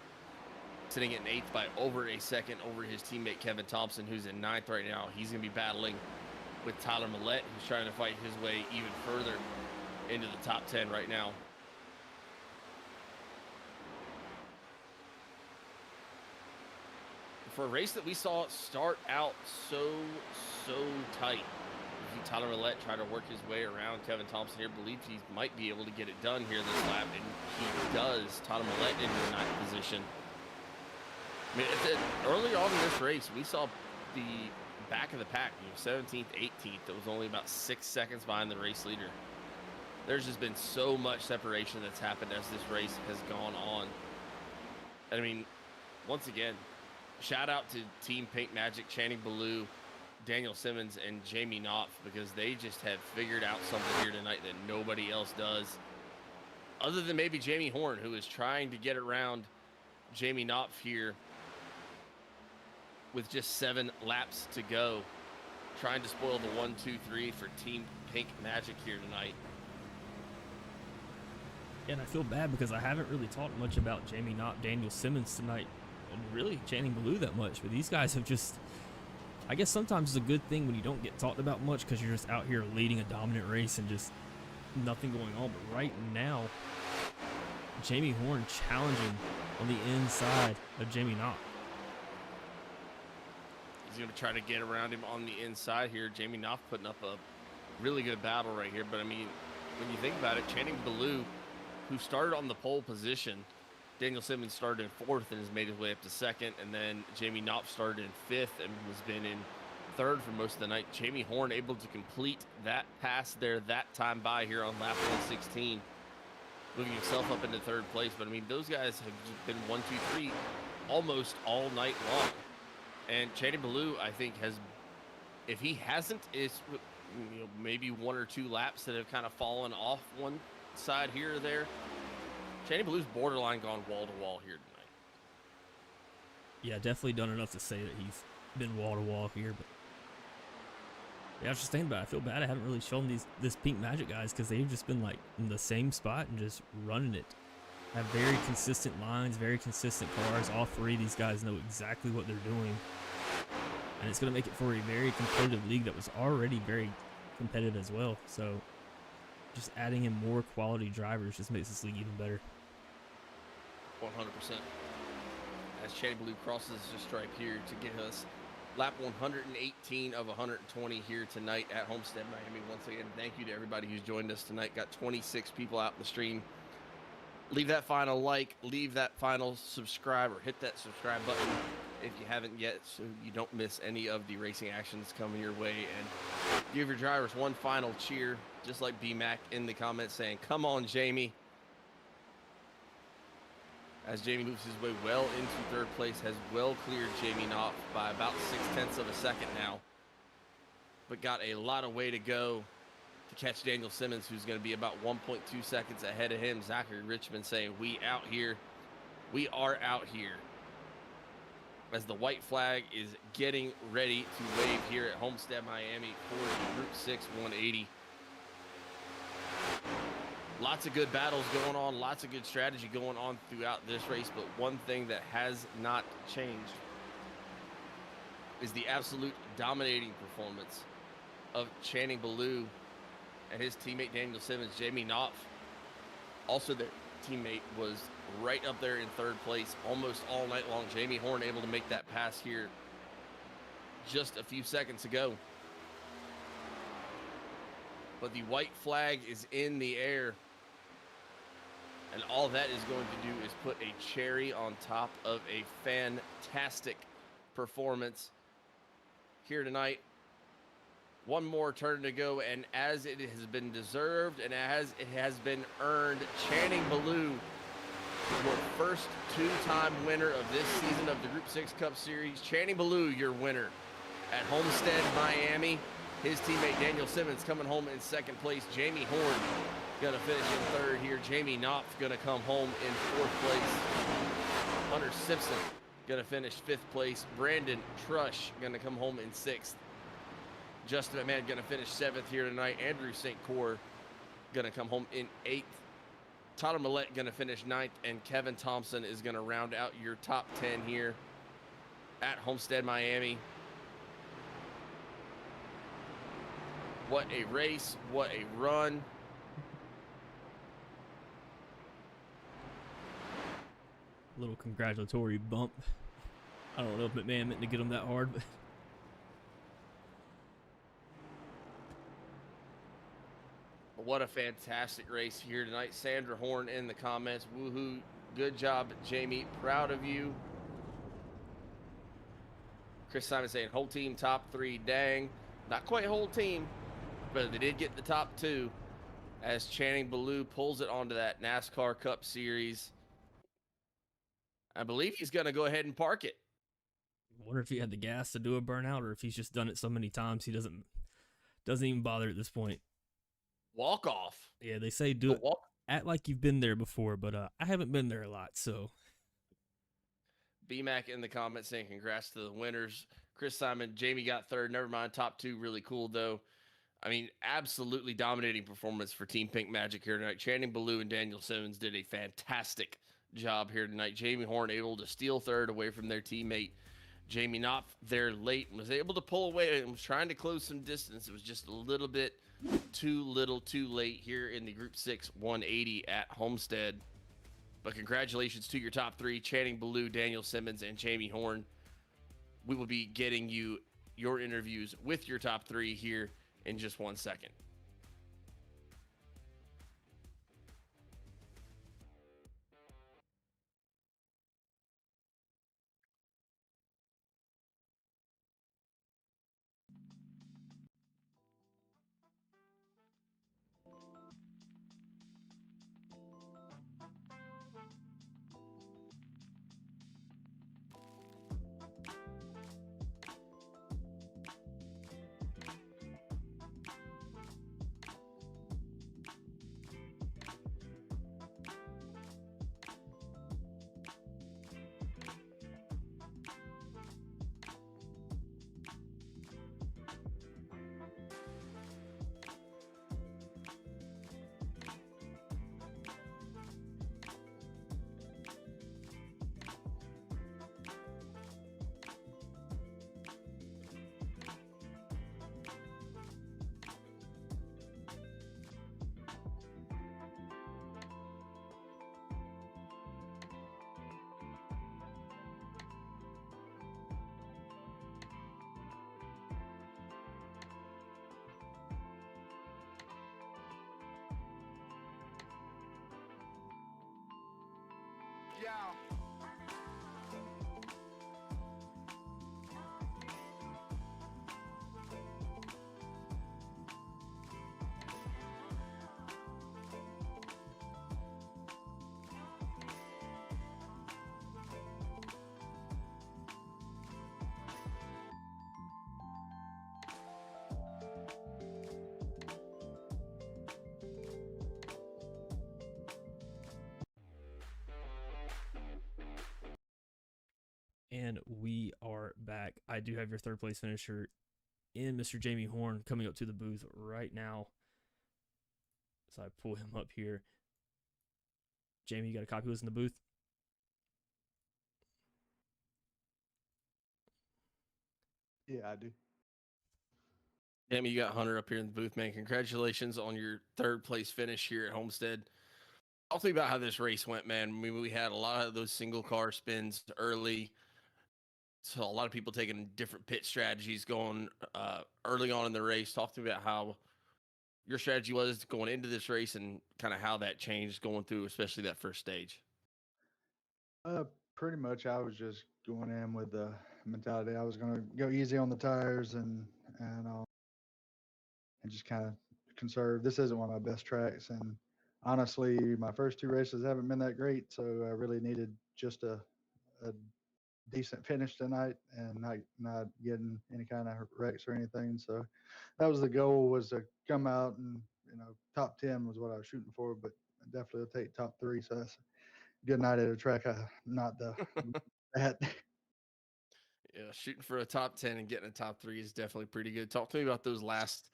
sitting in 8th by over a second over his teammate Kevin Thompson, who's in 9th right now. He's going to be battling with Tyler Millette, who's trying to fight his way even further into the top 10 right now. For a race that we saw start out so tight, Tyler Millette tried to work his way around Kevin Thompson here. Believes he might be able to get it done here this lap, and he does. Tyler Millette into the 9th position. I mean, early on in this race, we saw the back of the pack, 17th, 18th. That was only about 6 seconds behind the race leader. There's just been so much separation that's happened as this race has gone on. I mean, once again, shout out to Team Pink Magic, Channing Ballou, Daniel Simmons, and Jamie Knopf, because they just have figured out something here tonight that nobody else does, other than maybe Jamie Horn, who is trying to get around Jamie Knopf here with just 7 laps to go, trying to spoil the 1, 2, 3 for Team Pink Magic here tonight. And I feel bad because I haven't really talked much about Jamie Knopf, Daniel Simmons tonight, and really Channing Ballou that much, but these guys have just, I guess sometimes it's a good thing when you don't get talked about much because you're just out here leading a dominant race and just nothing going on. But right now, Jamie Horn challenging on the inside of Jamie Knopf. He's going to try to get around him on the inside here. Jamie Knopf putting up a really good battle right here. But, I mean, when you think about it, Channing Ballou, who started on the pole position, Daniel Simmons started in 4th and has made his way up to 2nd. And then Jamie Knopf started in 5th and has been in 3rd for most of the night. Jamie Horn able to complete that pass there that time by here on lap 116, moving himself up into 3rd place. But, I mean, those guys have been 1, 2, 3 almost all night long. And Channing Ballou, I think, has, if he hasn't, it's maybe 1 or 2 laps that have kind of fallen off one side here or there. Channing Ballou's borderline gone wall to wall here tonight. Yeah, definitely done enough to say that he's been wall to wall here. But yeah, I was just thinking about it. I feel bad I haven't really shown this Pink Magic guys, because they've just been like in the same spot and just running it. Have very consistent lines, very consistent cars. All 3 of these guys know exactly what they're doing. And it's going to make it for a very competitive league that was already very competitive as well. So just adding in more quality drivers just makes this league even better. 100%. As Channing Ballou crosses the stripe here to get us lap 118 of 120 here tonight at Homestead Miami. Once again, thank you to everybody who's joined us tonight. Got 26 people out in the stream. Leave that final like, leave that final subscribe, or hit that subscribe button if you haven't yet, so you don't miss any of the racing actions coming your way. And give your drivers one final cheer, just like B-Mac in the comments saying, "Come on, Jamie." As Jamie moves his way well into 3rd place, has well cleared Jamie Knopf by about 0.6 of a second now, but got a lot of way to go to catch Daniel Simmons, who's going to be about 1.2 seconds ahead of him. Zachary Richmond saying, "We out here. We are out here." As the white flag is getting ready to wave here at Homestead Miami for the Group 6 180. Lots of good battles going on, lots of good strategy going on throughout this race, but one thing that has not changed is the absolute dominating performance of Channing Ballou and his teammate Daniel Simmons. Jamie Knopf, also their teammate, was right up there in 3rd place almost all night long. Jamie Horn able to make that pass here just a few seconds ago. But the white flag is in the air, and all that is going to do is put a cherry on top of a fantastic performance here tonight. One more turn to go, and as it has been deserved and as it has been earned, Channing Ballou, your first 2-time winner of this season of the Group 6 Cup Series. Channing Ballou, your winner at Homestead Miami. His teammate Daniel Simmons coming home in 2nd place. Jamie Horn gonna finish in 3rd here. Jamie Knopf gonna come home in 4th place. Hunter Simpson gonna finish 5th place. Brandon Trush gonna come home in 6th. Justin McMahon gonna finish 7th here tonight. Andrew St. Cyr gonna come home in 8th. Tyler Millette gonna finish 9th, and Kevin Thompson is gonna round out your top 10 here at Homestead Miami. What a race, what a run. Little congratulatory bump. I don't know if McMahon meant to get him that hard, but what a fantastic race here tonight. Sandra Horn in the comments. Woohoo. Good job, Jamie. Proud of you. Chris Simon saying, whole team top 3. Dang. Not quite whole team, but they did get the top 2 as Channing Ballou pulls it onto that NASCAR Cup Series. I believe he's going to go ahead and park it. I wonder if he had the gas to do a burnout, or if he's just done it so many times he doesn't even bother at this point. Walk off. Yeah, they say do it. Act like you've been there before, but I haven't been there a lot, so. BMAC in the comments saying congrats to the winners. Chris Simon, Jamie got 3rd. Never mind, top 2. Really cool, though. I mean, absolutely dominating performance for Team Pink Magic here tonight. Channing Ballou and Daniel Simmons did a fantastic job here tonight. Jamie Horn able to steal 3rd away from their teammate Jamie Knopf there late, and was able to pull away and was trying to close some distance. It was just a little bit too late here in the Group 6 180 at Homestead. But congratulations to your top 3, Channing Ballou, Daniel Simmons, and Jamie Horn. We will be getting you your interviews with your top 3 here in just 1 second. And we are back. I do have your third place finisher in Mr. Jamie Horn coming up to the booth right now. So I pull him up here. Jamie, you got a copy of this in the booth? Yeah, I do. Jamie, you got Hunter up here in the booth, man. Congratulations on your third place finish here at Homestead. Talk to me about how this race went, man. I mean, we had a lot of those single car spins early. So a lot of people taking different pit strategies going early on in the race. Talk to me about how your strategy was going into this race and kind of how that changed going through, especially that first stage. Pretty much, I was just going in with the mentality I was going to go easy on the tires and just kind of conserve. This isn't one of my best tracks, and honestly, my first two races haven't been that great, so I really needed just a decent finish tonight and not getting any kind of wrecks or anything. So that was the goal, was to come out and top 10 was what I was shooting for, but I definitely will take top 3. So that's a good night at a track. Not the that. Yeah, shooting for a top 10 and getting a top 3 is definitely pretty good. Talk to me about those last,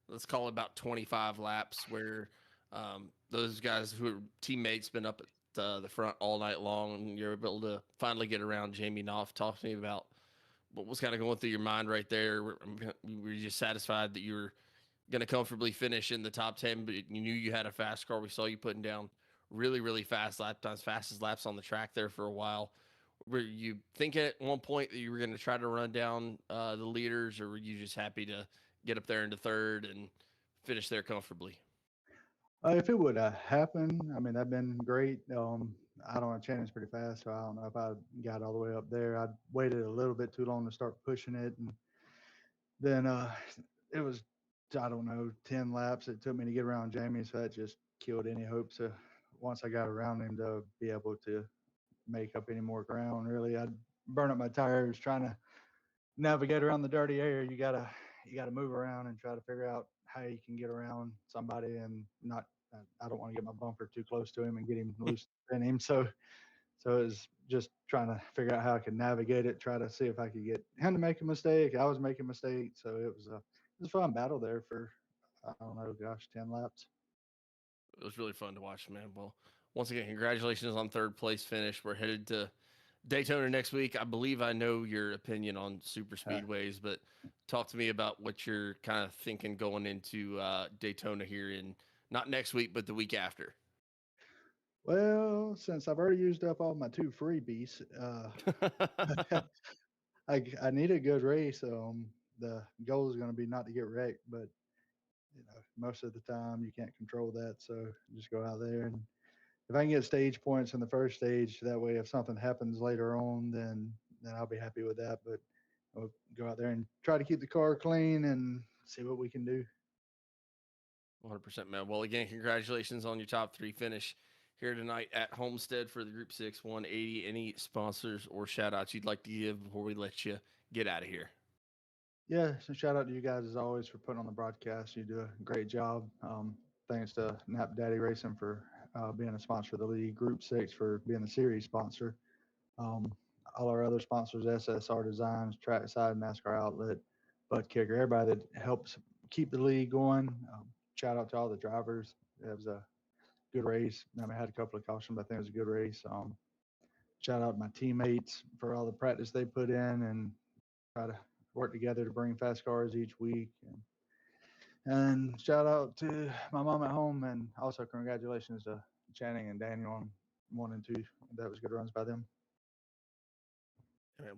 let's call it about 25 laps, where those guys who are teammates been up at the front all night long, and you're able to finally get around Jamie Knopf. Talk to me about what was kind of going through your mind right there. Were you just satisfied that you were going to comfortably finish in the top 10, but you knew you had a fast car? We saw you putting down really, really fast lap times, fastest laps on the track there for a while. Were you thinking at one point that you were going to try to run down the leaders, or were you just happy to get up there into third and finish there comfortably? If it would happen, I mean, that'd been great. I don't know, Channing's pretty fast, so I don't know if I got all the way up there. I waited a little bit too long to start pushing it, and then it was, I don't know, 10 laps it took me to get around Jamie, so that just killed any hopes of, once I got around him, to be able to make up any more ground. Really, I'd burn up my tires trying to navigate around the dirty air. You gotta move around and try to figure out how you can get around somebody and not. I don't want to get my bumper too close to him and get him loose in him. So it was just trying to figure out how I could navigate it, try to see if I could get him to make a mistake. I was making mistakes, so it was a fun battle there for, I don't know, gosh, 10 laps. It was really fun to watch, man. Well, once again, congratulations on third place finish. We're headed to Daytona next week. I believe I know your opinion on super speedways, but talk to me about what you're kind of thinking going into Daytona here in not next week, but the week after. Well, since I've already used up all my 2 freebies, I need a good race. The goal is going to be not to get wrecked, but most of the time you can't control that. So just go out there, and if I can get stage points in the first stage, that way if something happens later on, then I'll be happy with that. But I'll go out there and try to keep the car clean and see what we can do. 100%, man. Well, again, congratulations on your top 3 finish here tonight at Homestead for the Group 6 180. Any sponsors or shout outs you'd like to give before we let you get out of here? Yeah, so shout out to you guys as always for putting on the broadcast. You do a great job. Thanks to Knapp Daddy Racing for being a sponsor of the league, Group 6 for being the series sponsor. Um, all our other sponsors, SSR Designs, Trackside, NASCAR Outlet, Butt Kicker, everybody that helps keep the league going. Shout out to all the drivers. It was a good race. I mean, I had a couple of cautions, but I think it was a good race. Shout out to my teammates for all the practice they put in and try to work together to bring fast cars each week. And shout out to my mom at home, and also congratulations to Channing and Daniel on 1 and 2. That was good runs by them.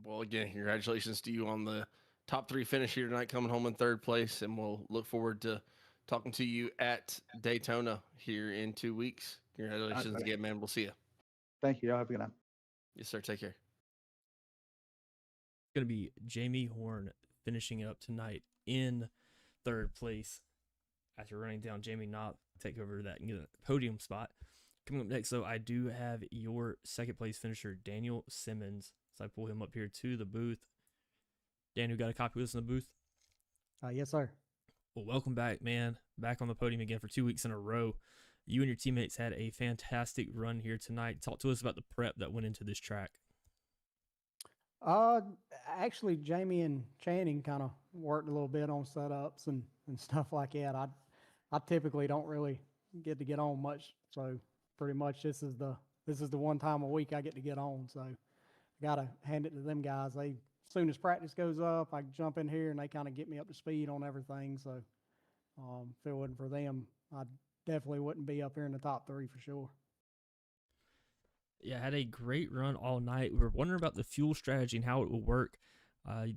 Well, again, congratulations to you on the top 3 finish here tonight, coming home in third place, and we'll look forward to talking to you at Daytona here in 2 weeks. Congratulations again, man. We'll see you. Thank you. Y'all have a good night. Yes, sir. Take care. Going to be Jamie Horn finishing up tonight in third place after running down Jamie Knapp, take over that and get a podium spot. Coming up next, though, I do have your second place finisher, Daniel Simmons. So I pull him up here to the booth. Daniel, got a copy of this in the booth? Yes, sir. Well, welcome back, man. Back on the podium again for 2 weeks in a row. You and your teammates had a fantastic run here tonight. Talk to us about the prep that went into this track. Uh, Actually, Jamie and Channing kind of worked a little bit on setups and stuff like that. I typically don't really get on much, so pretty much this is the one time a week I get to get on. So I gotta hand it to them guys. They as soon as practice goes up, I jump in here and they kind of get me up to speed on everything. So if it wasn't for them, I definitely wouldn't be up here in the top three for sure. Yeah, had a great run all night. We were wondering about the fuel strategy and how it will work.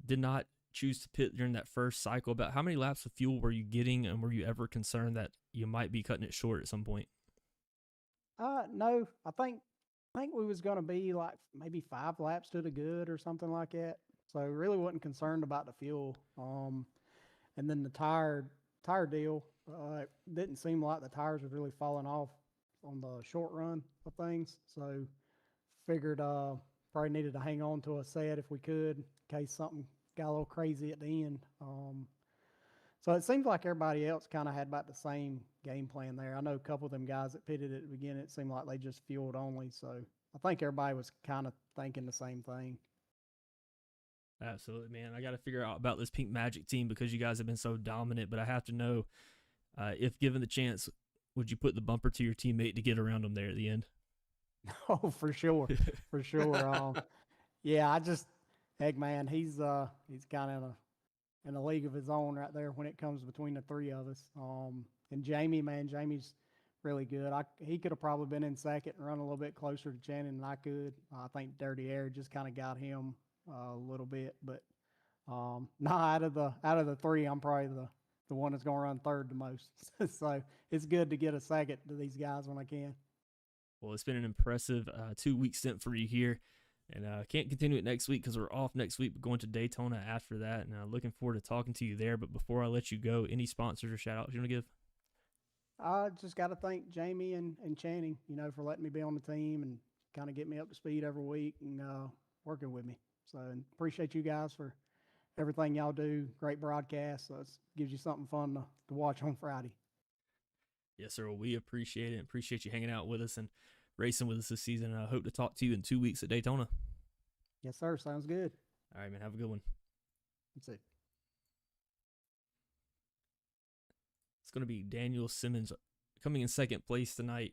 Did not choose to pit during that first cycle. About how many laps of fuel were you getting, and were you ever concerned that you might be cutting it short at some point? No, I think we was gonna be like maybe 5 laps to the good or something like that. So really wasn't concerned about the fuel. And then the tire deal, it didn't seem like the tires was really falling off on the short run of things. So figured probably needed to hang on to a set if we could in case something got a little crazy at the end. So it seems like everybody else kind of had about the same game plan there. I know a couple of them guys that pitted at the beginning, it seemed like they just fueled only. So I think everybody was kind of thinking the same thing. Absolutely, man. I got to figure out about this Pink Magic team because you guys have been so dominant, but I have to know if given the chance, would you put the bumper to your teammate to get around them there at the end? Oh, for sure, for sure. Yeah, heck, man, he's kind of in a league of his own right there when it comes between the three of us. And Jamie, man, Jamie's really good. He could have probably been in second and run a little bit closer to Channing than I could. I think Dirty Air just kind of got him a little bit, but no, out of the three, I'm probably the one that's gonna run third the most. So it's good to get a second to these guys when I can. Well, it's been an impressive 2 week stint for you here. And can't continue it next week because we're off next week, but going to Daytona after that. And looking forward to talking to you there. But before I let you go, any sponsors or shout outs you want to give? I just got to thank Jamie and Channing, for letting me be on the team and kind of get me up to speed every week and working with me. So appreciate you guys for everything y'all do. Great broadcast. So it gives you something fun to watch on Friday. Yes, sir. Well, we appreciate it. Appreciate you hanging out with us and racing with us this season. I hope to talk to you in 2 weeks at Daytona. Yes, sir. Sounds good. All right, man. Have a good one. That's it. It's going to be Daniel Simmons coming in second place tonight.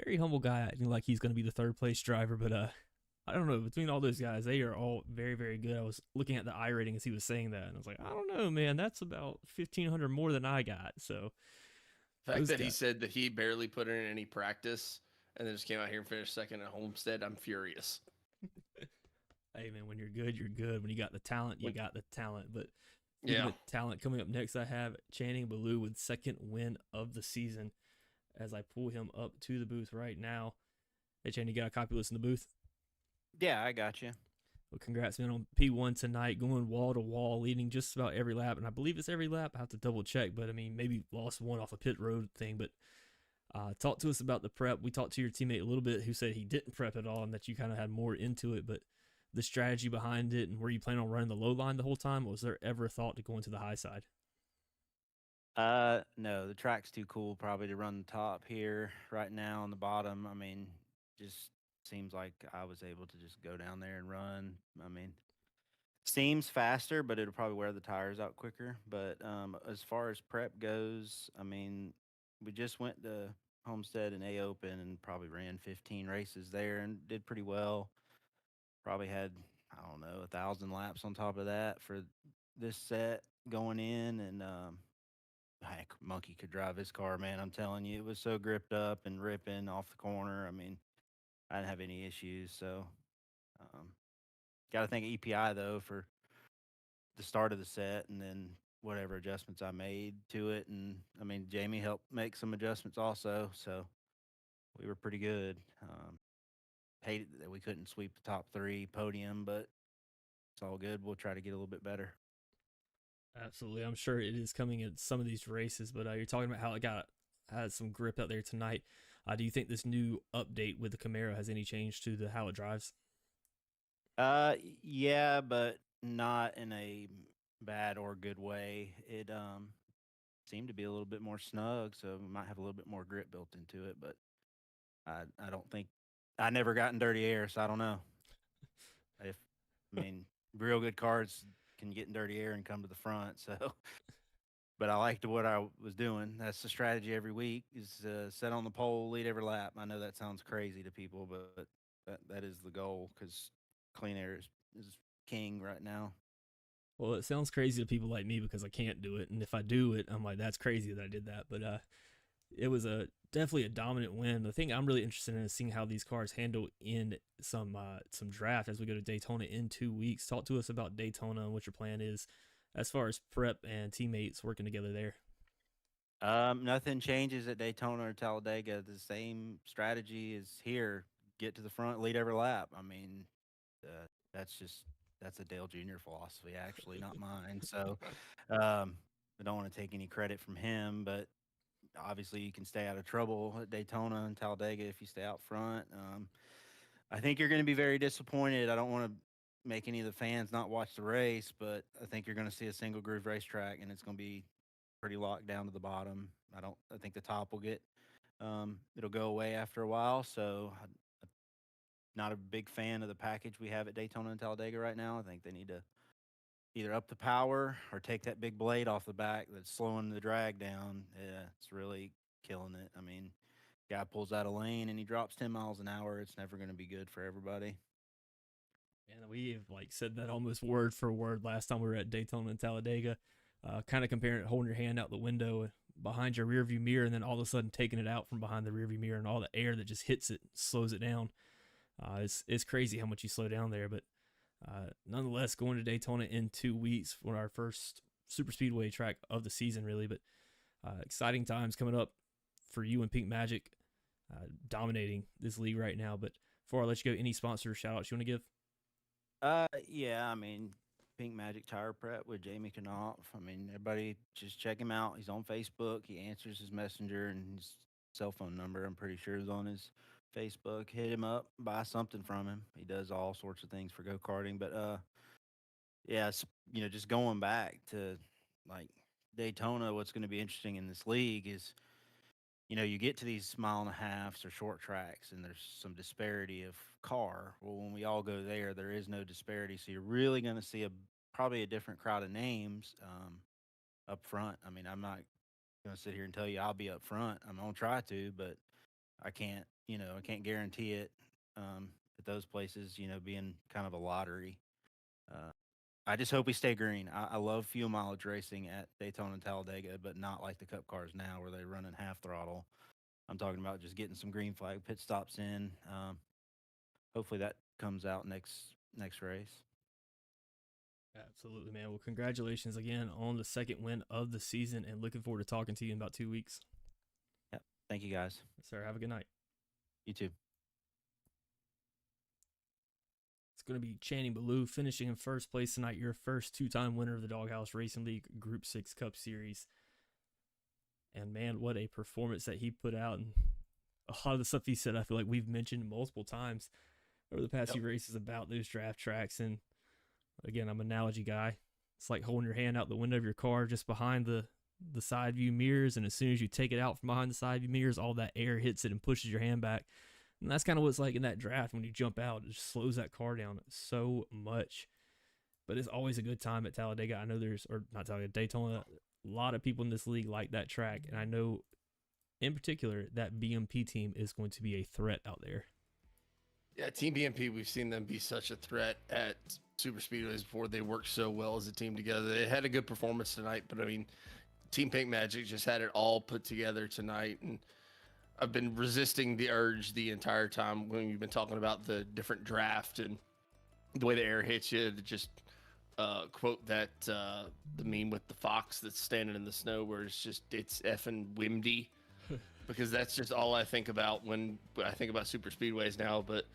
Very humble guy, acting like he's going to be the third place driver, but I don't know. Between all those guys, they are all very, very good. I was looking at the I rating as he was saying that, and I was like, I don't know, man. That's about 1,500 more than I got. So the fact that he said that he barely put in any practice and then just came out here and finished second at Homestead, I'm furious. Hey, man, when you're good, you're good. When you got the talent, you got the talent. But yeah, talent coming up next, I have Channing Ballou with second win of the season as I pull him up to the booth right now. Hey, Channing, you got a copy list in the booth? Yeah, I got you. Well, congrats, man, on P1 tonight, going wall to wall, leading just about every lap. And I believe it's every lap. I have to double check, but I mean, maybe lost one off a pit road thing. But talk to us about the prep. We talked to your teammate a little bit who said he didn't prep at all and that you kind of had more into it. But the strategy behind it, and were you planning on running the low line the whole time? Or was there ever a thought to go into the high side? No, the track's too cool probably to run the top here right now on the bottom. I mean, just seems like I was able to just go down there and run. I mean, seems faster, but it'll probably wear the tires out quicker. But as far as prep goes, I mean, we just went to Homestead and A Open and probably ran 15 races there and did pretty well. Probably had, I don't know, 1,000 laps on top of that for this set going in. And heck, Monkey could drive his car, man. I'm telling you, it was so gripped up and ripping off the corner. I mean, I didn't have any issues. So, got to thank EPI though for the start of the set and then whatever adjustments I made to it. And I mean, Jamie helped make some adjustments also. So we were pretty good. hated that we couldn't sweep the top 3 podium, but it's all good. We'll try to get a little bit better. Absolutely. I'm sure it is coming at some of these races, but you're talking about how it had some grip out there tonight. Do you think this new update with the Camaro has any change to how it drives? Yeah, but not in a bad or good way. It seemed to be a little bit more snug, so we might have a little bit more grip built into it, but I don't think I never got in dirty air, so I don't know. If I mean, real good cars can get in dirty air and come to the front, so but I liked what I was doing. That's the strategy every week is set on the pole, lead every lap. I know that sounds crazy to people, but that is the goal because clean air is king right now. Well, it sounds crazy to people like me because I can't do it, and if I do it, I'm like, that's crazy that I did that. But it was definitely a dominant win. The thing I'm really interested in is seeing how these cars handle in some draft as we go to Daytona in 2 weeks. Talk to us about Daytona and what your plan is as far as prep and teammates working together there. Nothing changes at Daytona or Talladega. The same strategy is here. Get to the front, lead every lap. I mean, that's a Dale Jr. philosophy, actually, not mine. So I don't want to take any credit from him, but obviously you can stay out of trouble at Daytona and Talladega if you stay out front. I think you're going to be very disappointed. I don't want to make any of the fans not watch the race, but I think you're going to see a single groove racetrack, and it's going to be pretty locked down to the bottom. I think the top will get it'll go away after a while. So I'm not a big fan of the package we have at Daytona and Talladega right now. I think they need to either up the power or take that big blade off the back that's slowing the drag down. Yeah, it's really killing it. I mean, guy pulls out a lane and he drops 10 miles an hour. It's never going to be good for everybody. And we've said that almost word for word last time we were at Daytona and Talladega, kind of comparing it, holding your hand out the window behind your rearview mirror, and then all of a sudden taking it out from behind the rearview mirror, and all the air that just hits it slows it down. It's crazy how much you slow down there, but nonetheless, going to Daytona in 2 weeks for our first super speedway track of the season, really. But exciting times coming up for you and Pink Magic, dominating this league right now. But before I let you go, any sponsor shout outs you want to give? Yeah, I mean, Pink Magic Tire Prep with Jamie Knapp. I mean, everybody just check him out. He's on Facebook. He answers his messenger, and his cell phone number, I'm pretty sure, is on his Facebook. Hit him up, buy something from him. He does all sorts of things for go-karting. But yeah, just going back to like Daytona, what's going to be interesting in this league is you get to these mile and a halves or short tracks and there's some disparity of car. Well, when we all go there is no disparity. So you're really going to see probably a different crowd of names up front. I mean, I'm not going to sit here and tell you I'll be up front. I'm going to try to, but I can't guarantee it at those places, being kind of a lottery. I just hope we stay green. I love fuel mileage racing at Daytona and Talladega, but not like the Cup cars now where they're running half throttle. I'm talking about just getting some green flag pit stops in. Hopefully that comes out next race. Absolutely, man. Well, congratulations again on the second win of the season, and looking forward to talking to you in about 2 weeks. Yep. Thank you, guys. Yes, sir. Have a good night. You too. It's going to be Channing Ballou finishing in first place tonight, your first two-time winner of the Doghouse Racing League Group 6 Cup Series. And man, what a performance that he put out. And a lot of the stuff he said, I feel like we've mentioned multiple times over the past few races about those draft tracks. And again, I'm an analogy guy. It's like holding your hand out the window of your car just behind the side view mirrors. And as soon as you take it out from behind the side view mirrors, all that air hits it and pushes your hand back. And that's kind of what it's like in that draft when you jump out. It just slows that car down so much. But it's always a good time at Talladega. I know not Talladega, Daytona. A lot of people in this league like that track. And I know in particular that BMP team is going to be a threat out there. Yeah, Team BMP, we've seen them be such a threat at super speedways before. They worked so well as a team together. They had a good performance tonight, but I mean, Team Pink Magic just had it all put together tonight. And I've been resisting the urge the entire time when you've been talking about the different draft and the way the air hits you to just quote that the meme with the fox that's standing in the snow where it's effing windy, because that's just all I think about when I think about super speedways now. But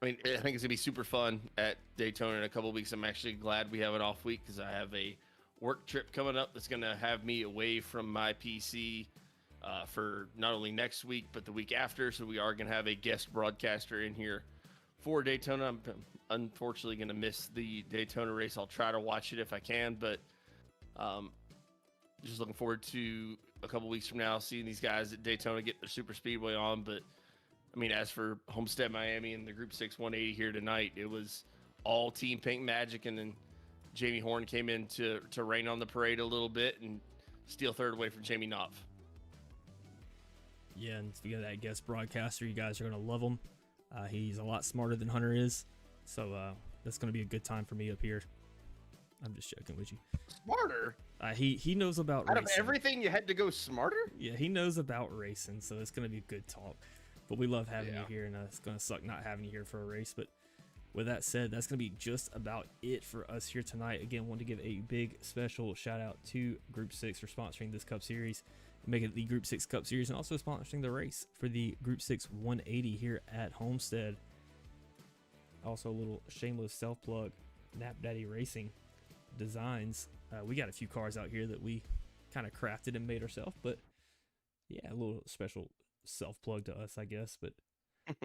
I mean, I think it's gonna be super fun at Daytona in a couple weeks. I'm actually glad we have an off week because I have a work trip coming up that's gonna have me away from my PC for not only next week but the week after. So we are gonna have a guest broadcaster in here for Daytona. I'm unfortunately gonna miss the Daytona race. I'll try to watch it if I can, but just looking forward to a couple weeks from now seeing these guys at Daytona get their super speedway on. But I mean, as for Homestead Miami and the Group 6 180 here tonight, it was all Team Pink Magic, and then Jamie Horn came in to rain on the parade a little bit and steal third away from Jamie Knopf. Yeah, and speaking of that guest broadcaster, you guys are going to love him. He's a lot smarter than Hunter is, so that's going to be a good time for me up here. I'm just joking with you. Smarter? He knows about Out racing. of everything, you had to go smarter? Yeah, he knows about racing, so it's going to be good talk. But we love having you here, and it's going to suck not having you here for a race. But with that said, that's going to be just about it for us here tonight. Again, want to give a big special shout out to Group 6 for sponsoring this Cup Series, making it the Group 6 Cup Series, and also sponsoring the race for the Group 6 180 here at Homestead. Also, a little shameless self-plug, Knapp Daddy Racing Designs. We got a few cars out here that we kind of crafted and made ourselves, but yeah, a little special self-plug to us, I guess. But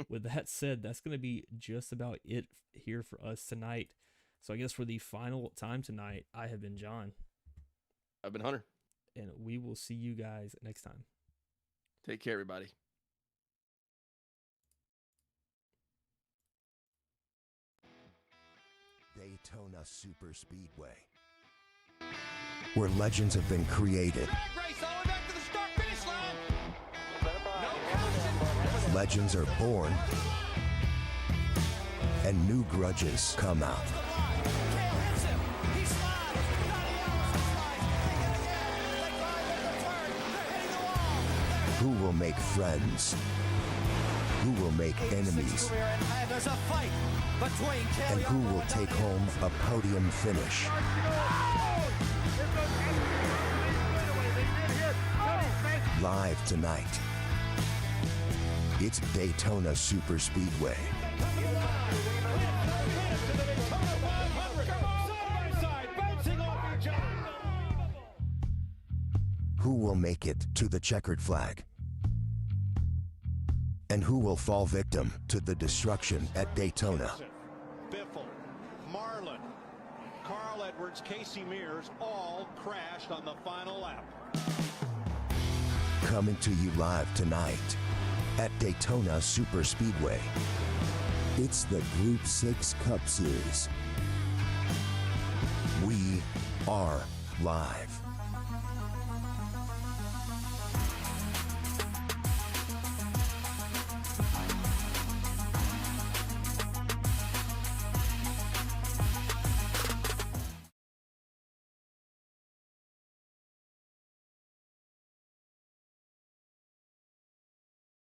with that said, that's going to be just about it here for us tonight. So I guess for the final time tonight, I have been John. I've been Hunter. And we will see you guys next time. Take care, everybody. Daytona Super Speedway, where legends have been created. Legends are born, and new grudges come out. Who will make friends? Who will make enemies? And who will take home a podium finish? Live tonight, it's Daytona Super Speedway. Who will make it to the checkered flag? And who will fall victim to the destruction at Daytona? Biffle, Marlin, Carl Edwards, Casey Mears all crashed on the final lap. Coming to you live tonight at Daytona Super Speedway. It's the Group 6 Cup Series. We are live.